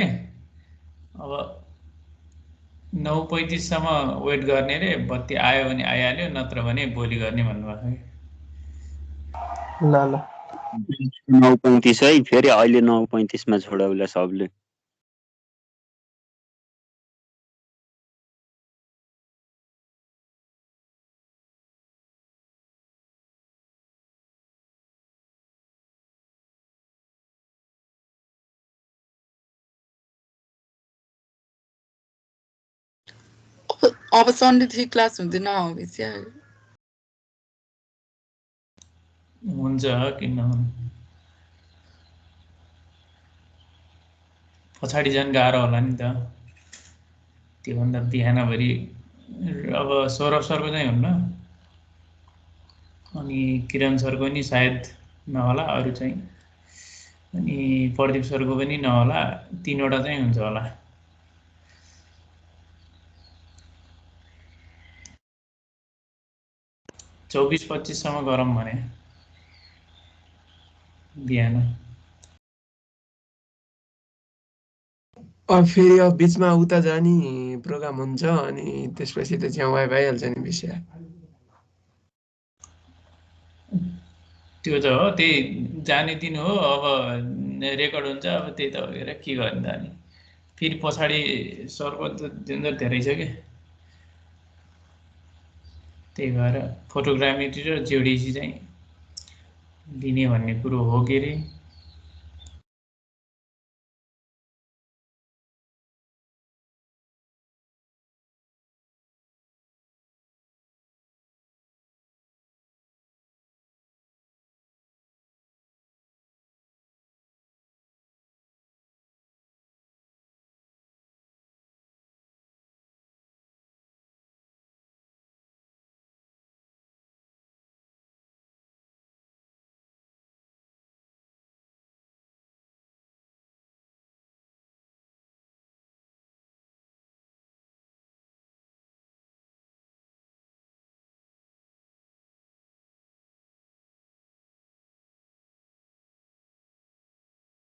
अब 9:35 सम्म वेट गर्ने रे, बत्ती आयो भने आइहाल्यो, नत्र भने भोलि गर्ने भन्नुभएको छ। ल ल 9:35 है, फेरि अहिले 9:35 मा छोडाउला सबले। अब सन्डेदेखि क्लास हुँदैन हमेसी हुन्छ किन नहुनु, पछाडि झन् गाह्रो होला नि त। त्योभन्दा बिहानभरि अब सौरभ सरको चाहिँ हुन्न, अनि किरण सरको नि सायद नहोला, अरू चाहिँ, अनि प्रदीप सरको पनि नहोला, 3वटा चाहिँ हुन्छ होला। चौबिस 25 सम्म गरौँ भने बिहान। अब फेरि अब बिचमा उता जाने प्रोग्राम हुन्छ अनि त्यसपछि त च्याउ भइहाल्छ नि विषय। त्यो त हो, त्यही जाने दिन हो, अब रेकर्ड हुन्छ, अब त्यही त हेर के गर्ने त। अनि फेरि पछाडि सरको त झन्झट धेरै छ कि, त्यही भएर फोटोग्रामेट्री र जियोडेसी चाहिँ लिने भन्ने कुरो हो के अरे।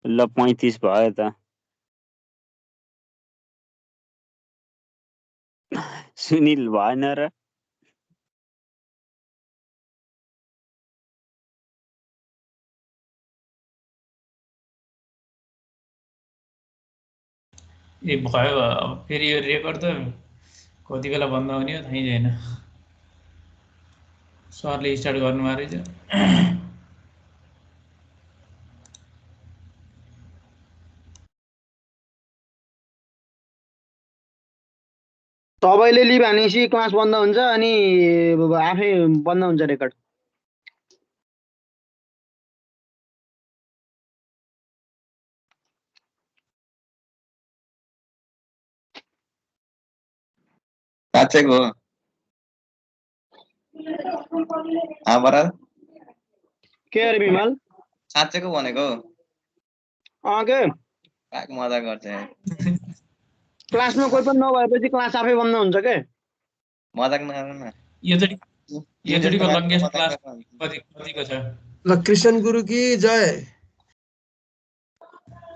ल 35 भयो त। सुनिल भएन र? ए भयो, अब फेरि यो रेकर्ड त कति बेला बन्द हुने हो थाहै छैन। सरले स्टार्ट गर्नुभएको रहेछ। सबैले लिभ हानेपछि क्लास बन्द हुन्छ अनि आफै बन्द हुन्छ रेकर्ड। साँच्चैको हो? बराल के अरे विमल? साँच्चैको भनेको के मजा गर्छ यार। क्लासमा कोही पनि नभएपछि क्लास आफै बन्द हुन्छ के? मजाक नगर न। योचोटिको लङ्गेस्ट क्लास कतिको छ? ल कृष्ण गुरु कि जय।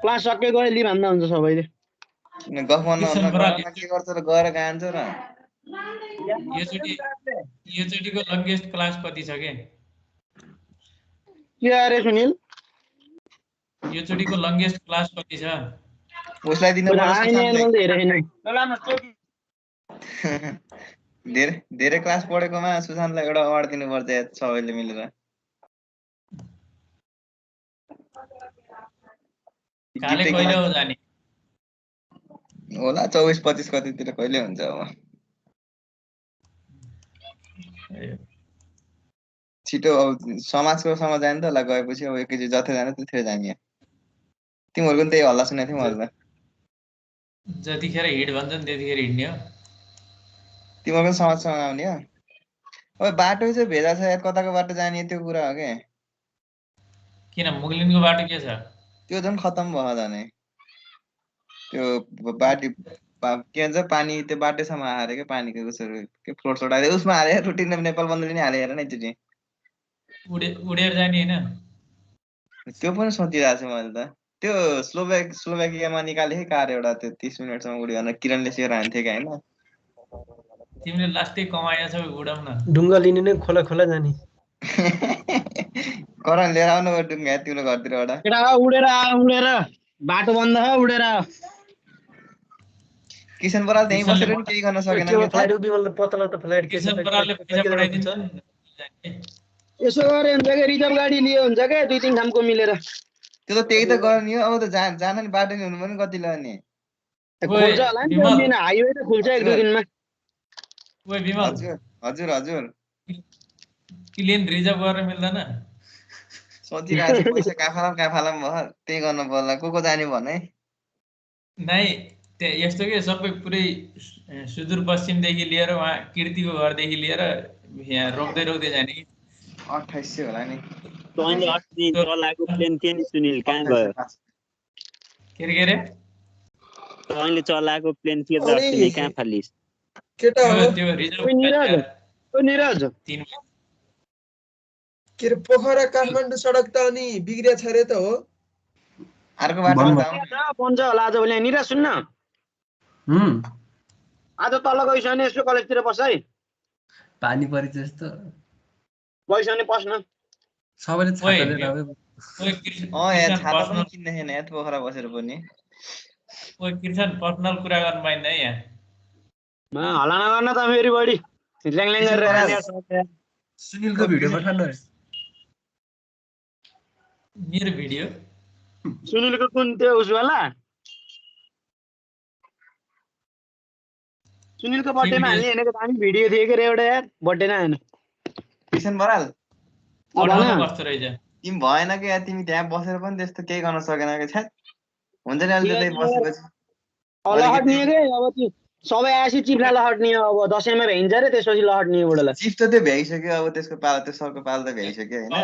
क्लास सकेको लिभ हान्दा हुन्छ सबैले। गफ गर्न के गर्छ र गएर गान्छ र। योचोटिको लङ्गेस्ट क्लास कति छ के अरे सुनिल? योचोटिको लङ्गेस्ट क्लास कति छ? उसलाई दिनु धेरै क्लास पढेकोमा सुशान्तलाई एउटा अवार्ड दिनुपर्छ सबैले मिलेर। काले कहिले हो जाने? होला 24-25 कतितिर कहिले हुन्छ अब। छिटो अब समाजको सँग जाने त होला, गएपछि अब एकैचोटि जथे जाने त्यतिखेर जाने। तिमीहरूको पनि त्यही हल्ला सुनेको थियौ मैले त। जतिखेर हिँड भन्छन् त्यतिखेर हिँड्ने हो। तिमीहरूको पनि समाजसँग आउने हो? अब बाटो चाहिँ भेजा छ यार, कताको बाटो जाने त्यो कुरा हो के? किन मुगलिनको बाटो के छ? त्यो झन् खतम भयो जाने त्यो बाटी के भन्छ पानी त्यो बाटोसम्म आएर के पानीको उसहरू के फ्लोट सोट आयो उसमा हाले रुटिन नेपाल बन्दले नि हाले हेर न एकचोटि उडेर जाने होइन त्यो पनि सोचिरहेको छु मैले त त्यो स्लोभेकियामा निकाले कार एउटा त्यो 30 मिनटसम्म उड्यो भनेर किरणले सेयर हान्थ्यो कि होइन तिमीले लास्टै कमाएछ उडाउन ढुङ्गा लिने नै खोला खोला जाने करण लिएर आउनु डुङ्गा तिम्रो घरतिरबाट केटा उडेर बाटो बन्द छ उडेर किसन बराल त्यहीँ बसेर नि केही गर्न सकेन कि फ्लाइट उभिमल पतला त फ्लाइट के किसन बरालले पैसा पठाइदिन्छ नि। यसो गरे हुन्छ कि रिजर्भ गाडी लियो हुन्छ क्या 2-3 ठामको मिलेर त्यो त त्यही त गर्ने हो अब त जान नि बाटो नि हुनु पनि कति लाग्ने खुल्छ होला नि त्यो दिन हाइवे त खुल्छ 1-2 दिनमा ओए विमल हजुर हजुर हजुर प्लेन रिजर्भ गरेर मिल्दैन सोचिरहेको छु पैसा काफालाम भयो त्यही गर्न पर्ला को जाने भने नाइ त्यहाँ यस्तो के सबै पुरै सुदूरपश्चिमदेखि लिएर उहाँ कीर्तिको घरदेखि लिएर यहाँ रोक्दै जाने कि 2800 होला नि तैँले अस्ति चलाएको प्लेन थियो नि सुनिल कहाँ गयो के अरे तैँले चलाएको प्लेन थियो त अस्ति कहाँ फालिस् केटा हो त्यो रिजर्भ निरज के अरे पोखरा काठमाडौँ सडक त अनि बिग्रिया छ रे त हो अर्को बाटोमा जाउँ बन्छ होला आज भोलि निरज सुन्न आज तल गइसने यसो कलेजतिर बस है पानी परि जस्तो गइसने पस्न सबैले छाता लिएर आयो यहाँ छाता पनि किन्ने छैन यहाँ पोखरा बसेर पनि ओए कृष्ण पर्सनल कुरा गर्नु पाइन्न है यहाँ हल्ला नगर्न त फेरि बढी ल्याङ गरेर सुनिलको भिडियो पठाउनु मेरो भिडियो सुनिलको कुन त्यो उसवाला सुनिलको बर्थडेमा हाल्ने हेर्नेको दामी भिडियो थियो के रे एउटा यार बर्थडेमा होइन किसन बराल कस्तो रहेछ तिमी भएन कि यार तिमी त्यहाँ बसेर पनि त्यस्तो केही गर्न सकेन कि छ्याट हुन्छ नि अहिले त्यतै बसेपछि लहट्ने के अब त्यो सबै आएपछि चिप्ला लहट्ने अब दसैँमा भ्याइन्छ रे त्यसपछि लहट्ने बुढोलाई चिप त त्यो भ्याइसक्यो अब त्यसको पाल त्यो सरको पाल त भ्याइसक्यो होइन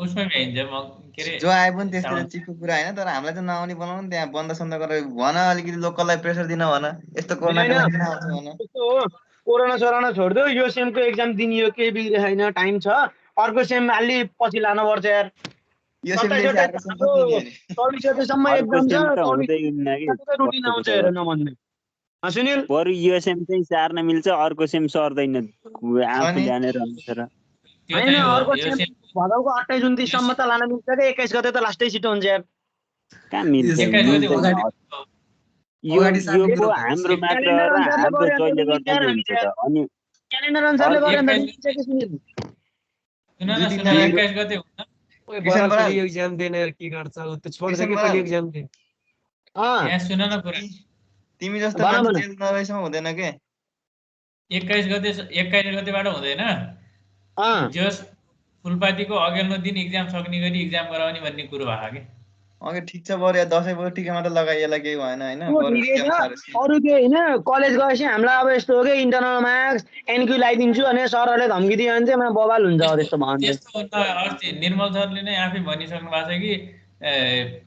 उसमै भ्याइन्छ म के अरे जो आए पनि त्यसतिर चिपको कुरा होइन तर हामीलाई त नआउने बनाउनु त्यहाँ बन्द सन्द गरेर भन अलिकति लोकललाई प्रेसर दिन भन यस्तो कोरोनाको लागि आउँछ भन त्यस्तो हो कोरोना सोरोना छोडिदियो यो सेमको एक्जाम दिनियो केही बिग्रे छैन टाइम छ अर्को सेम अलि पछि लानुपर्छ यार यो सेमले अर्को सेम पनि सम्म एक्जाम छ रुटिन आउँछ हेर नभन्ने सुनिल बरु यो सेम चाहिँ सार्न मिल्छ अर्को सेम सर्दैन आफू जानेर हुन्छ र हैन अर्को सेम भदौको 28 29 सम्म त लान मिल्छ के 21 गते त लास्टै छिटो हुन्छ यार कहाँ मिल्छ यो हाम्रो मात्र र हाम्रो जहिले गर्दा हुन्छ त अनि क्यालेन्डर अनुसारले गरे भने मिल्छ के सुनिल सुन न 21 गते हुन्न ओए बराल एक्जाम देन यार के गर्छ त्यो छोड्छ के पहिले एक्जाम दे यहाँ सुन न कुरा तिमी जस्तो मान्छे चेन्ज नभएसम्म हुँदैन के 21 गतेबाट हुँदैन जस फुलपातीको अघिल्लो दिन एक्जाम सक्ने गरी एक्जाम गराउने भन्ने कुरो भएको के ओके ठीक छ बरु दसैँको टिका मात्र लगाइएला केही भएन हैन अरु के हैन कलेज गएपछि हामीलाई अब यस्तो हो के इन्टरनल मार्क्स एनक्यू लगाइदिन्छु अनि सरहरूले धम्की दियो भने चाहिँ म बवाल हुन्छ त्यस्तो भन्दै त्यस्तो अस्ति निर्मल सरले नै आफै भनिसक्नु भएको छ कि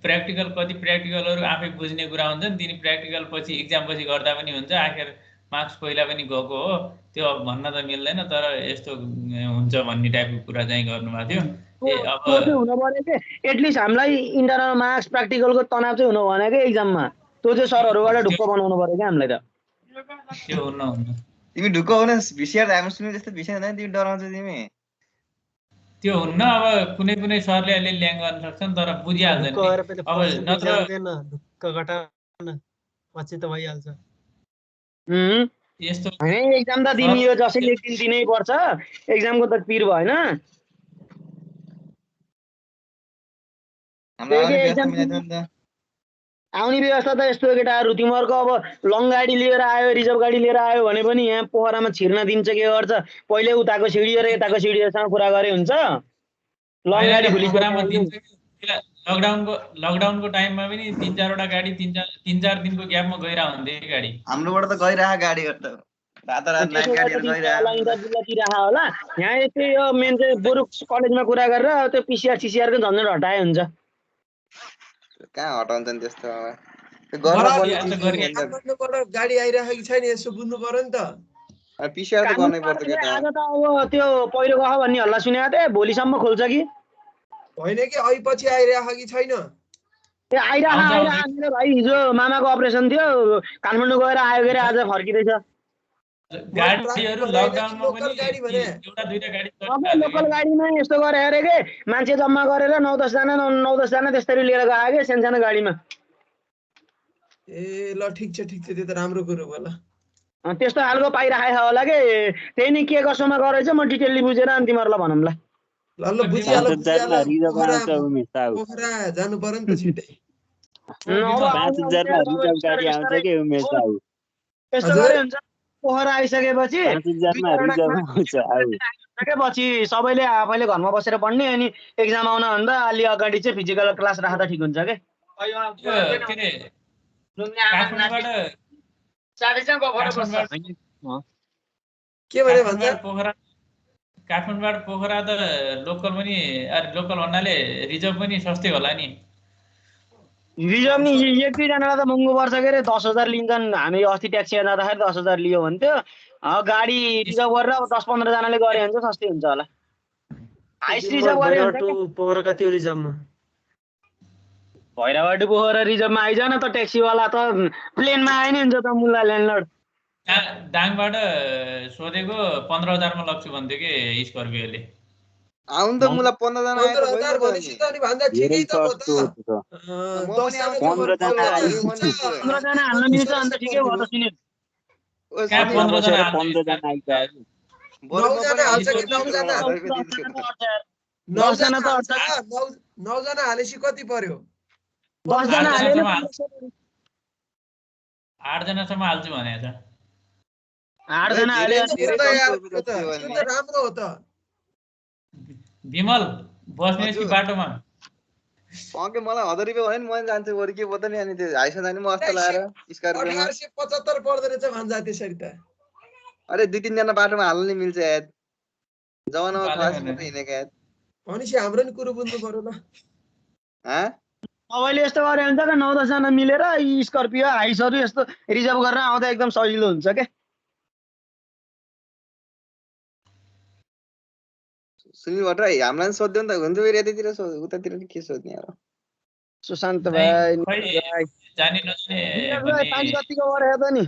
प्र्याक्टिकल कति प्र्याक्टिकलहरू आफै बुझ्ने कुरा हुन्छ नि तिनी प्र्याक्टिकल पछि एक्जाम पछि गर्दा पनि हुन्छ आखिर मार्क्स पहिला पनि गएको हो त्यो अब भन्न त मिल्दैन तर यस्तो हुन्छ भन्ने टाइपको कुरा चाहिँ गर्नुभएको थियो अब हुन पर्यो के एटलिस्ट हामीलाई इन्टरनल मार्क्स प्र्याक्टिकलको तनाव चाहिँ हुनु भएन के एक्जाममा त्यो चाहिँ सरहरूबाट ढुक्क बनाउनु पर्यो क्या हामीलाई त त्यो हुन्न तिमी ढुक्क हुन भिसिआर हामी सुने जस्तो भिसिआर हुँदैन तिमी डराउँछ तिमी त्यो हुन्न अब कुनै सरले अलि ल्याङ गर्न सक्छन् तर बुझिहाल्छन् अब नत्र ढुक्क घटाउन पछि त भइहाल्छ यस्तो हैन एक्जाम त दिनियो जसैले एक दिन दिनै पर्छ एक्जामको त पिर भएन आउने व्यवस्था त यस्तो केटाहरू तिमीहरूको अब लङ गाडी लिएर आयो रिजर्भ गाडी लिएर आयो भने पनि यहाँ पोखरामा छिर्न दिन्छ के गर्छ पहिले उताको सिडी र यताको सिडीसँग कुरा गरे हुन्छ लङ गाडी लकडाउनको टाइममा पनि 3-4 वटा गाडी 3-4 दिनको ग्यापमा गइरा हुन्थे गाडी हाम्रोबाट त गइरहा गाडीहरु त रातरात नाइट गाडीहरु गइरहा होला यहाँ चाहिँ यो मेन चाहिँ बुरुक कलेजमा कुरा गरेर त्यो पीसीआर सीसीआर को झन्झट हटाए हुन्छ कहाँ हटाउँछन् त्यस्तो अब गर्न बराबर पर्ने चिज हो नि त काठमाडौँबाट गाडी आइरहेको कि छैन यसो बुझ्नु पर्यो नि त पिसिआर त गर्नै पर्छ केटा आज त अब त्यो पहिरो गयो भन्ने हल्ला सुनेको थिएँ भोलिसम्म खोल्छ कि होइन कि अहिले पछि आइरहेको कि छैन ए आइरह मेरो भाइ हिजो मामाको अपरेसन थियो काठमाडौँ गएर आयो के अरे आज फर्किँदैछ गाडीहरू लकडाउनमा लोकल पनि गाडी भने एउटा दुईटा गाडी अब लोकल गाडीमा यस्तो गरे अरे के मान्छे जम्मा गरेर 9-10 जना त्यस्तरी लिएर गयो के सानो गाडीमा ए ल ठिक छ त्यो त राम्रो कुरो होला त्यस्तो खालको पाइराखेको होला के त्यही नै के कसोमा गरेछ म डिटेलली बुझेर अनि तिमीहरूलाई भनौँ ल ल बुझिहाल पोखरा जानु पर्यो नि त छिटै यस्तो गरे हुन्छ पोखरा आइसकेपछि पछि सबैले आफैले घरमा बसेर पढ्ने अनि एक्जाम आउन भन्दा अलि अगाडि चाहिँ फिजिकल क्लास राख्दा ठिक हुन्छ के के भने भन्छ काठमाडौँबाट पोखरा त लोकल पनि लोकल भन्नाले रिजर्भ पनि सस्तै होला नि रिजर्भ नि एक दुईजनालाई त महँगो पर्छ के अरे 10,000 लिन्छन् हामी अस्ति ट्याक्सीमा जाँदाखेरि 10,000 लियो भन्थ्यो गाडी रिजर्भ गरेर अब 10-15 जनाले गरे भने चाहिँ सस्तै हुन्छ होला हाइस रिजर्भ गरे पोखरा कति रिजर्भमा भैरवाडी पोखरा रिजर्भमा आइजान त ट्याक्सीवाला त प्लेनमा आए नि हुन्छ त मुला ल्यान्डलर्ड दाङबाट सोधेको 15,000 मा लग्छु भन्थ्यो कि स्कर्पियोले आउनु त मुला 15 जना आएर भनेपछि त अनि भन्दा ठिकै त हो त 15 जना हाल्न मिल्छ अन्त ठिकै भयो त सुनिल 15 जना हालेपछि कति पर्यो 10 जना हालेर 8 जनासम्म हाल्छु भनेको छ 8 जना हाले राम्रो हो त विमल बस्ने कि बाटोमा पके मलाई 1000 रुपैयाँ भने नि म जान्छु बरु के पत्ता नि अनि त्यो हाइसमा जाने म अस्ता लाएर स्कर्पियोमा 1875 पर्दो रहेछ भन्छ त्यसरी त अरे 2-3 जना बाटोमा हाल्न नि मिल्छ यार जवानामा खास मात्रै हिँडेको यार भनेपछि हाम्रो नि कुरो बुझ्नु पर्यो ल सबैले यस्तो गरे हुन्छ कि 9-10 जना मिलेर स्कर्पियो हाइसहरू यस्तो रिजर्भ गरेर आउँदा एकदम सजिलो हुन्छ के सुनिल भट्टराई हामीलाई सोध्यो नि त हुन्थ्यो फेरि यतैतिर उतातिर के सोध्ने अब सुशान्त भाइ जाने नजाने पानी कतिको गरे त नि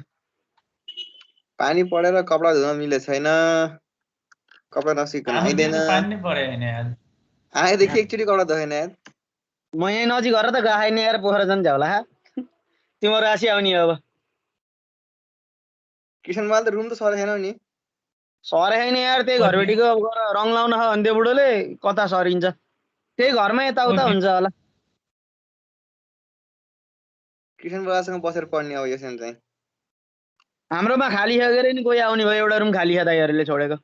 पानी परेर कपडा धुन मिले छैन कपडा नसिक्न आइदैन पानी नै परे हैन यार आएदेखि एकचोटि कपडा धोएन यार म यहीँ नजिक गरेर त गएन यार पोखरा जान झ्याउला तिम्रो राशि आउने अब किसनमाल त रुम त सरे छैन नि सरे छैन यार त्यही घरबेटीको रङ लाउन भन्थ्यो बुढोले कता सरिन्छ त्यही घरमा यताउता हुन्छ होला किसन बाबासँग बसेर पढ्ने अब यसमा चाहिँ हाम्रोमा खाली छ गरे नि कोही आउने भयो एउटा रुम खाली छ दाइहरूले छोडेको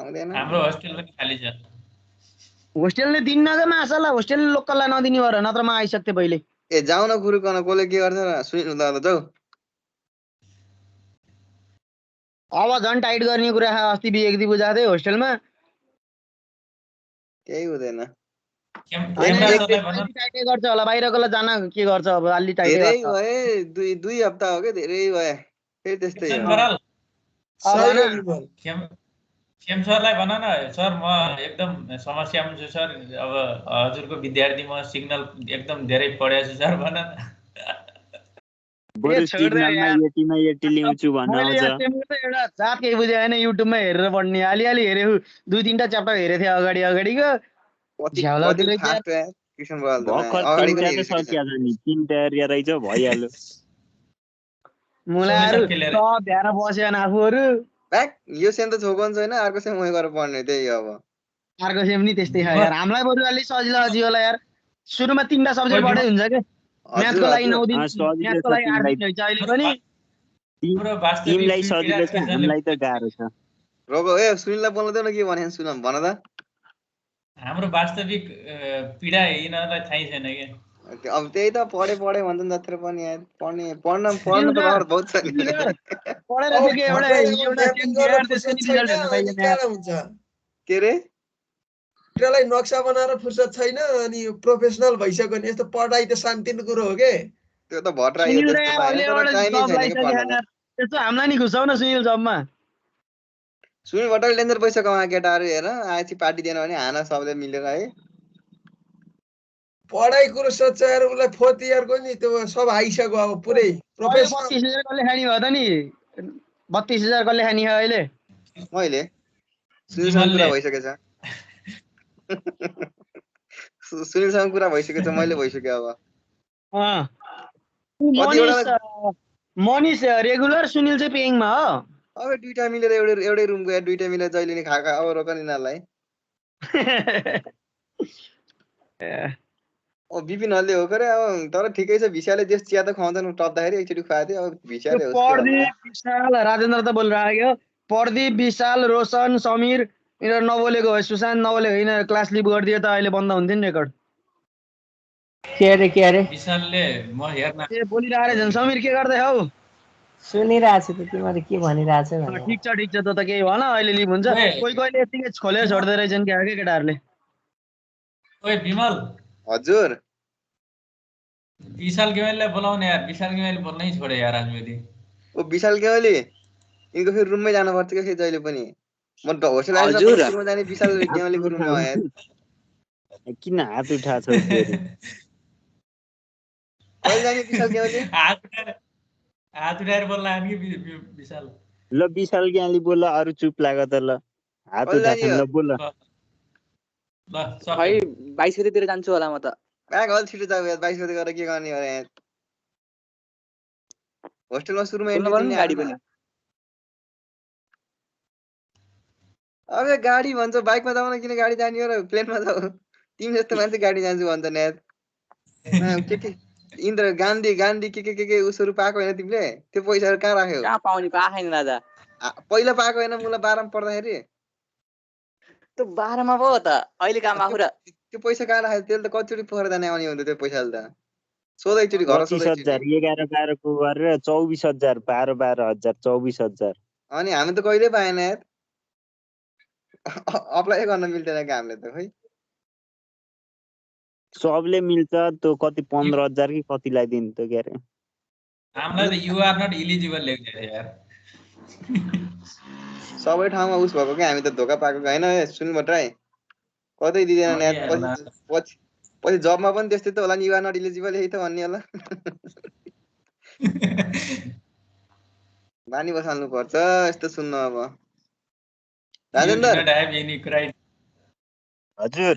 आउँदैन हाम्रो होस्टेल पनि खाली छ होस्टेलले दिन्न त मासला होस्टेलले लोकललाई नदिने भएर नत्र म आइसक्थे पहिले ए जाउ न गुरुकन कसले के गर्छ सुनिल दादा जाऊ अब झन् टाइट गर्ने कुरा अस्ति बिहेकी बुझाएको थिएँ होस्टेलमा केही हुँदैन टाइटै गर्छ होला बाहिरकोलाई जान के गर्छ अब अलि टाइटै धेरै भए दुई हप्ता हो के धेरै भए फेरि त्यस्तै खेम सरलाई भन न सर म एकदम समस्यामा छु सर अब हजुरको विद्यार्थी म सिग्नल एकदम धेरै पढेको छु सर भन न एउटा जात केही बुझे होइन युट्युबमा हेरेर पढ्ने अलिअलि हेरेको 2-3टा च्याप्टर हेरेको थिएँ अगाडिको मुलाहरू भ्याएर बस्यो आफूहरू यो सेम त छोकन छैन अर्को सेम उयो गरेर पढ्ने त्यही अब अर्को सेम नि त्यस्तै छ यार हामीलाई बरु अलि सजिलो होला यार सुरुमा 3टा सब्जेक्ट पढ्दै हुन्छ के म्याथको लागि 9 दिन म्याथको लागि 8 दिन हुन्छ अहिले पनि तिमीलाई सजिलो छ हामीलाई त गाह्रो छ रोगो ए सुनिललाई बोल्न देऊ न के भने सुन भन त हाम्रो वास्तविक पीडा यिनीहरूलाई थाहै छैन के अब त्यही त पढे भन्छ जत्र पनि यार पढ्न त रहर बहुत छ नि पढेर के एउटा टेन्थ के रे भित्रलाई नक्सा बनाएर फुर्सद छैन अनि प्रोफेसनल भइसक्यो नि यस्तो पढाइ त शान्तिको कुरो हो के त्यो त भट्टराई सुनिल त्यस्तो दाइ होइन अहिले तर एउटा चाहिने जब छैन कि लागिसक्यो पढ्नलाई यार त्यस्तो हामीलाई नि घुसाउ न सुनिल जबमा सुनिल भट्टराई डेन्जर पैसा कमा केटाहरू हेर आएपछि पार्टी दिएन भने हान सबले मिलेर है पढाइ कुरो सोचाएर उसलाई फोर्थ इयरको नि त्यो सब आइसक्यो अब पुरै अहिले प्रोफेसनल 32,000 कसले खाने भयो त नि 32,000 कसले खाने हो अहिले मैले सुनिलसँग कुरा विमलले भइसकेछ सुनिलसँग कुरा भइसकेछ मैले भइसक्यो अब अँ। कतिवटा मनिष रेगुलर सुनिल चाहिँ पेइङमा हो अब दुईटा मिलेर एउटै रुम गएर दुईटा मिलेर जहिले नि खाका अब रोक नि यिनीहरूलाई अब विपिनहरूले हो करे अब तर ठिकै छ भिसाले त्यस चिया त खुवाउँदैन टप्दाखेरि एकचोटि खुवाएको थियो अब भिसाले होस् के भन्नु प्रदीप विशाल राजेन्द्र त बोलिरहेको प्रदीप विशाल रोशन समीर यिनीहरू नबोलेको भए सुशान्त नबोलेको यिनीहरू क्लास लिभ गरिदियो त अहिले बन्द हुन्थ्यो नि रेकर्ड के अरे विशालले म हेर्न ए बोलिरहेको रहेछन् समीर के गर्दै हौ सुनिरहेको छु त तिमीहरू के भनिरहेको छ भनेर ठिक छ त केही भन अहिले लिभ हुन्छ ओए कोही कहिले यतिकै खोलेर छोड्दै रहेछन् क्या के केटाहरूले ओए विमल हजुर विशाल गेवालीलाई बोलाउने यार विशाल गेवाली बोल्नै छोडे यार आजमेली ओ विशाल केवली यिनको फेरि रुममै जानुपर्छ क्या फेरि जहिले पनि म होस्टेल हजुर। आइसकेपछि रुममा जाने विशाल केवलीको रुममा हो यार किन हात उठाएको छौ फेरि कहिले जाने विशाल केवली हात उठाएर बोल्ला कि विशाल ल विशाल ज्ञानले बोल अरू चुप लाग त ल हात कहिले जाने उठाएको हो? ल बोल ल खै 22 गतेतिर जान्छु होला म त कहाँ गल छिटो जाऊ यार 22 गते गएर के गर्ने हो यार होस्टेलमा सुरुमा बोल्नु एन्ट्री पर्ने दिने गाडी आएन। पनि अब गाडी भन्छ बाइकमा जाउन किन गाडी जाने हो र प्लेनमा जाऊ तिमी जस्तो मान्छे गाडी जान्छु भन्छ यार के इन्द्र गान्धी के उसहरू पाएको होइन तिमीले त्यो पैसाहरू कहाँ राख्यौ कहाँ पाउने पाएन राजा पहिला पाएको होइन मलाई 12 मा पढ्दाखेरि त्यो 12 मा पो त अहिले काम आफू र त्यो पैसा कहाँ राख्यो त्यसले त कतिचोटि पोखरा जाने आउने हुन्थ्यो त्यो पैसाले त सोध एकचोटि घर सोध 25,000 11 को गरेर 24,000 12,000 24,000 अनि हामी त कहिले पाएन यार अप्लाई गर्न मिल्दैन कि हामीले त खै सबले मिल्छ त्यो कति 15,000 कि कतिलाई दिनु त के अरे हामीलाई त यु आर नट इलिजिबल लेख्छ यार सबै ठाउँमा उस भएको कि हामी त धोका पाएको होइन सुन्नु भट्टराई कतै दिँदैन यार पछि जबमा पनि त्यस्तै त होला नि यु आर नट इलिजिबल यही त भन्ने होला बानी बसाल्नु पर्छ यस्तो सुन्नु अब राजेन्द्र हजुर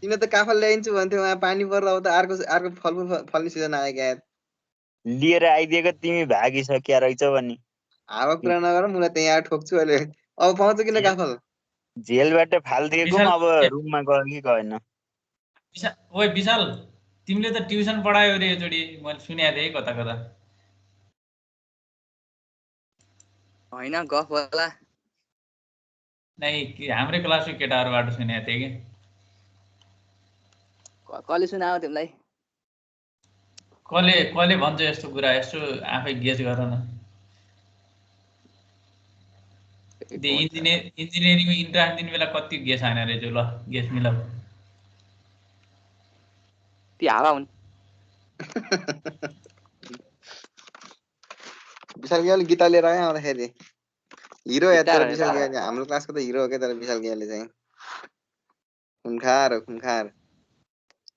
तिमीले त काफल ल्याइन्छु भन्थ्यौ वहाँ पानी परेर अब त अर्को फलफुल फल्ने सिजन आयो क्या लिएर आइदिएको तिमी भागिसक्या रहेछ भनी हावा कुरा नगर मलाई त्यहाँ आएर ठोक्छु अहिले अब पाउँछ किन काफल जेलबाट फालिदिएको पनि अब रुममा गयो कि गएन ओए विशाल तिमीले त ट्युसन पढायो रे एकचोटि मैले सुनेको थिएँ कता कता होइन गफ होला नै हाम्रै क्लासको केटाहरूबाट सुनेको थिएँ कि कसले सुनायो तिमीलाई कसले भन्छ यस्तो कुरा यसो आफै गेस गर न इन्जिनियरिङमा इन्ट्रान्स दिने बेला कति गेस आएन रहेछ ल गेस मिलाऊ ती हावा हुन् विशाल गेल गीता लिएर आयो आउँदाखेरि हिरो या तर विशाल गेल हाम्रो क्लासको त हिरो हो क्या तर विशाल गेलले चाहिँ खुनखार हो खुनखार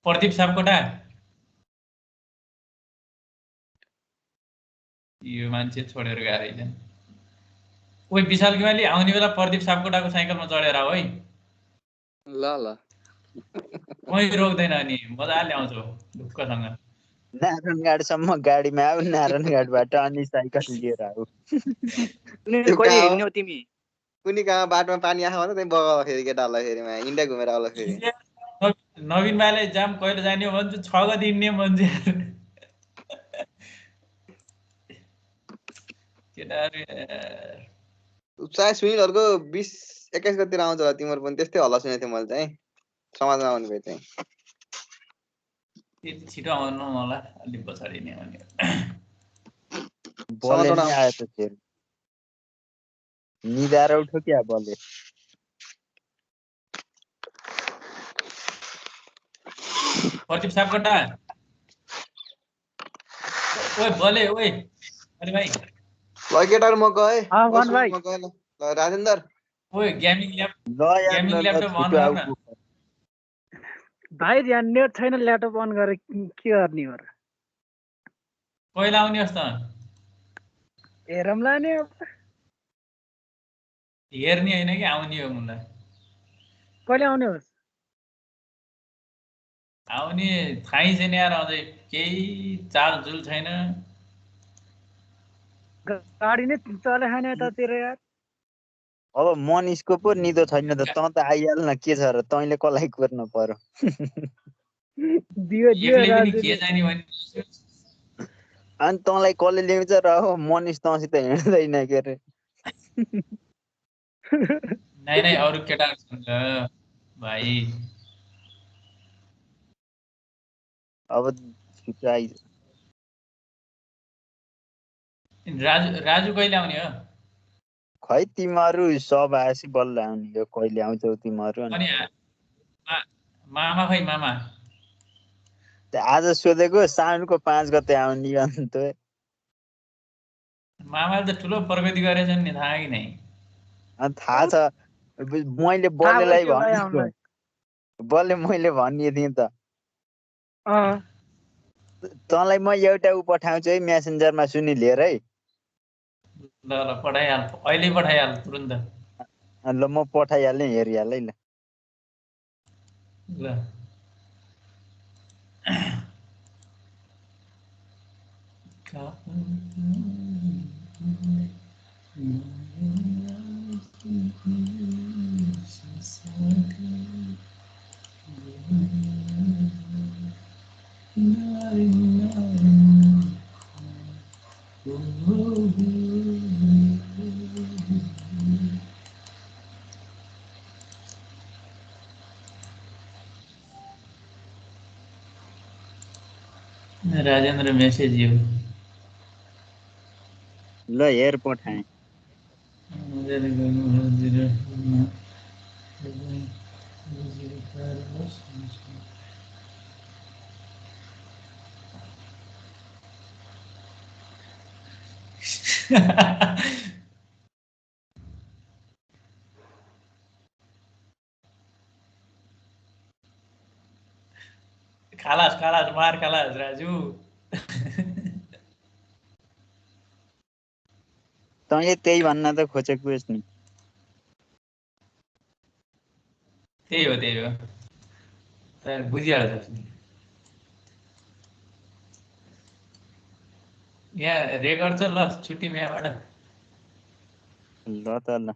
प्रदीप सापकोटा यो मान्छे छोडेर गएर रहेछन् ओइ विशाल गेवाली आउने बेला प्रदीप सापकोटाको साइकलमा चढेर आऊ है ल ल मै रोक्दैन अनि मजाले आउँछु ढुक्कसँग नारायणघाटसम्म गाडीमा आऊ नारायणघाटबाट अनि साइकल लिएर आऊ कहिले हिँड्ने हो तिमी कुनै कहाँ बाटोमा पानी आयो भने त्यही बगाउँदाखेरि केटाहरूलाई फेरि इन्डिया घुमेर आउला फेरि नवीन भाइलाई जाम कहिले जाने हो भन्छु 6 गते हिँड्ने मान्छे सायद सुनिलहरूको 20-21 गतिर आउँछ होला तिमीहरू पनि त्यस्तै होला सुनेको थिएँ मैले चाहिँ समाजमा आउने भए चाहिँ त्यति छिटो आउनु होला अलिक पछाडि नै आउने बले नै आयो त फेरि निदाएर उठो क्या बले प्रदीप सापकोटा ओए बोले ओए अरे भाइ ल केटाहरु म गएँ भन भाइ म गएँ ल राजेन्द्र ओए गेमिङ ल्यापटप अन गर न भाइ यहाँ नेट छैन ल्यापटप अन गरेर के गर्ने हो र पहिला आउने होस् त हेरौँला नि अब हेर्ने होइन कि आउने हो मुला कहिले आउने होस् आउने थाहै छैन यार अझै केही चालचुल छैन गाडी नै चले छैन यतातिर यार अब मनिषको पो निदो छैन त तँ त आइहाल न के छ र तैँले कसलाई कुर्नु पर्यो दियो दियो एक्लै पनि राजुले के जाने भने अनि तँलाई कसले ल्याउँछ र हो मनिष तँसित हिँड्दैन के अरे नाइ नाइ अरू केटाहरू छन् त भाइ अब छिटो आइज राजु कहिले आउने हो खै तिमीहरू सब आएपछि बल्ल आउने हो कहिले आउँछौ तिमीहरू अनि मामा खै मामा आज सोधेको साउनको 5 गते आउने अन्त मामाले त ठुलो प्रगति गरेछन् नि थाहा कि नै थाहा छ मैले बलेलाई भनेको बलले मैले भनिदिएको थिएँ त तँलाई म एउटा उ पठाउँछु है मेसेन्जरमा सुनि लिएर है ल ल पठाइहाल अहिले पठाइहाल तुरुन्त ल म पठाइहालेँ हेरिहाल है ल ल राजेन्द्र मेसेज यो ल हेर पठाएँ खालास खालास मार खालास राजु तैँले त्यही भन्न त खोजेको नि त्यही हो बुझिहाल्छ यहाँ रेकर्ड छ ल छुट्टी यहाँबाट ल त ल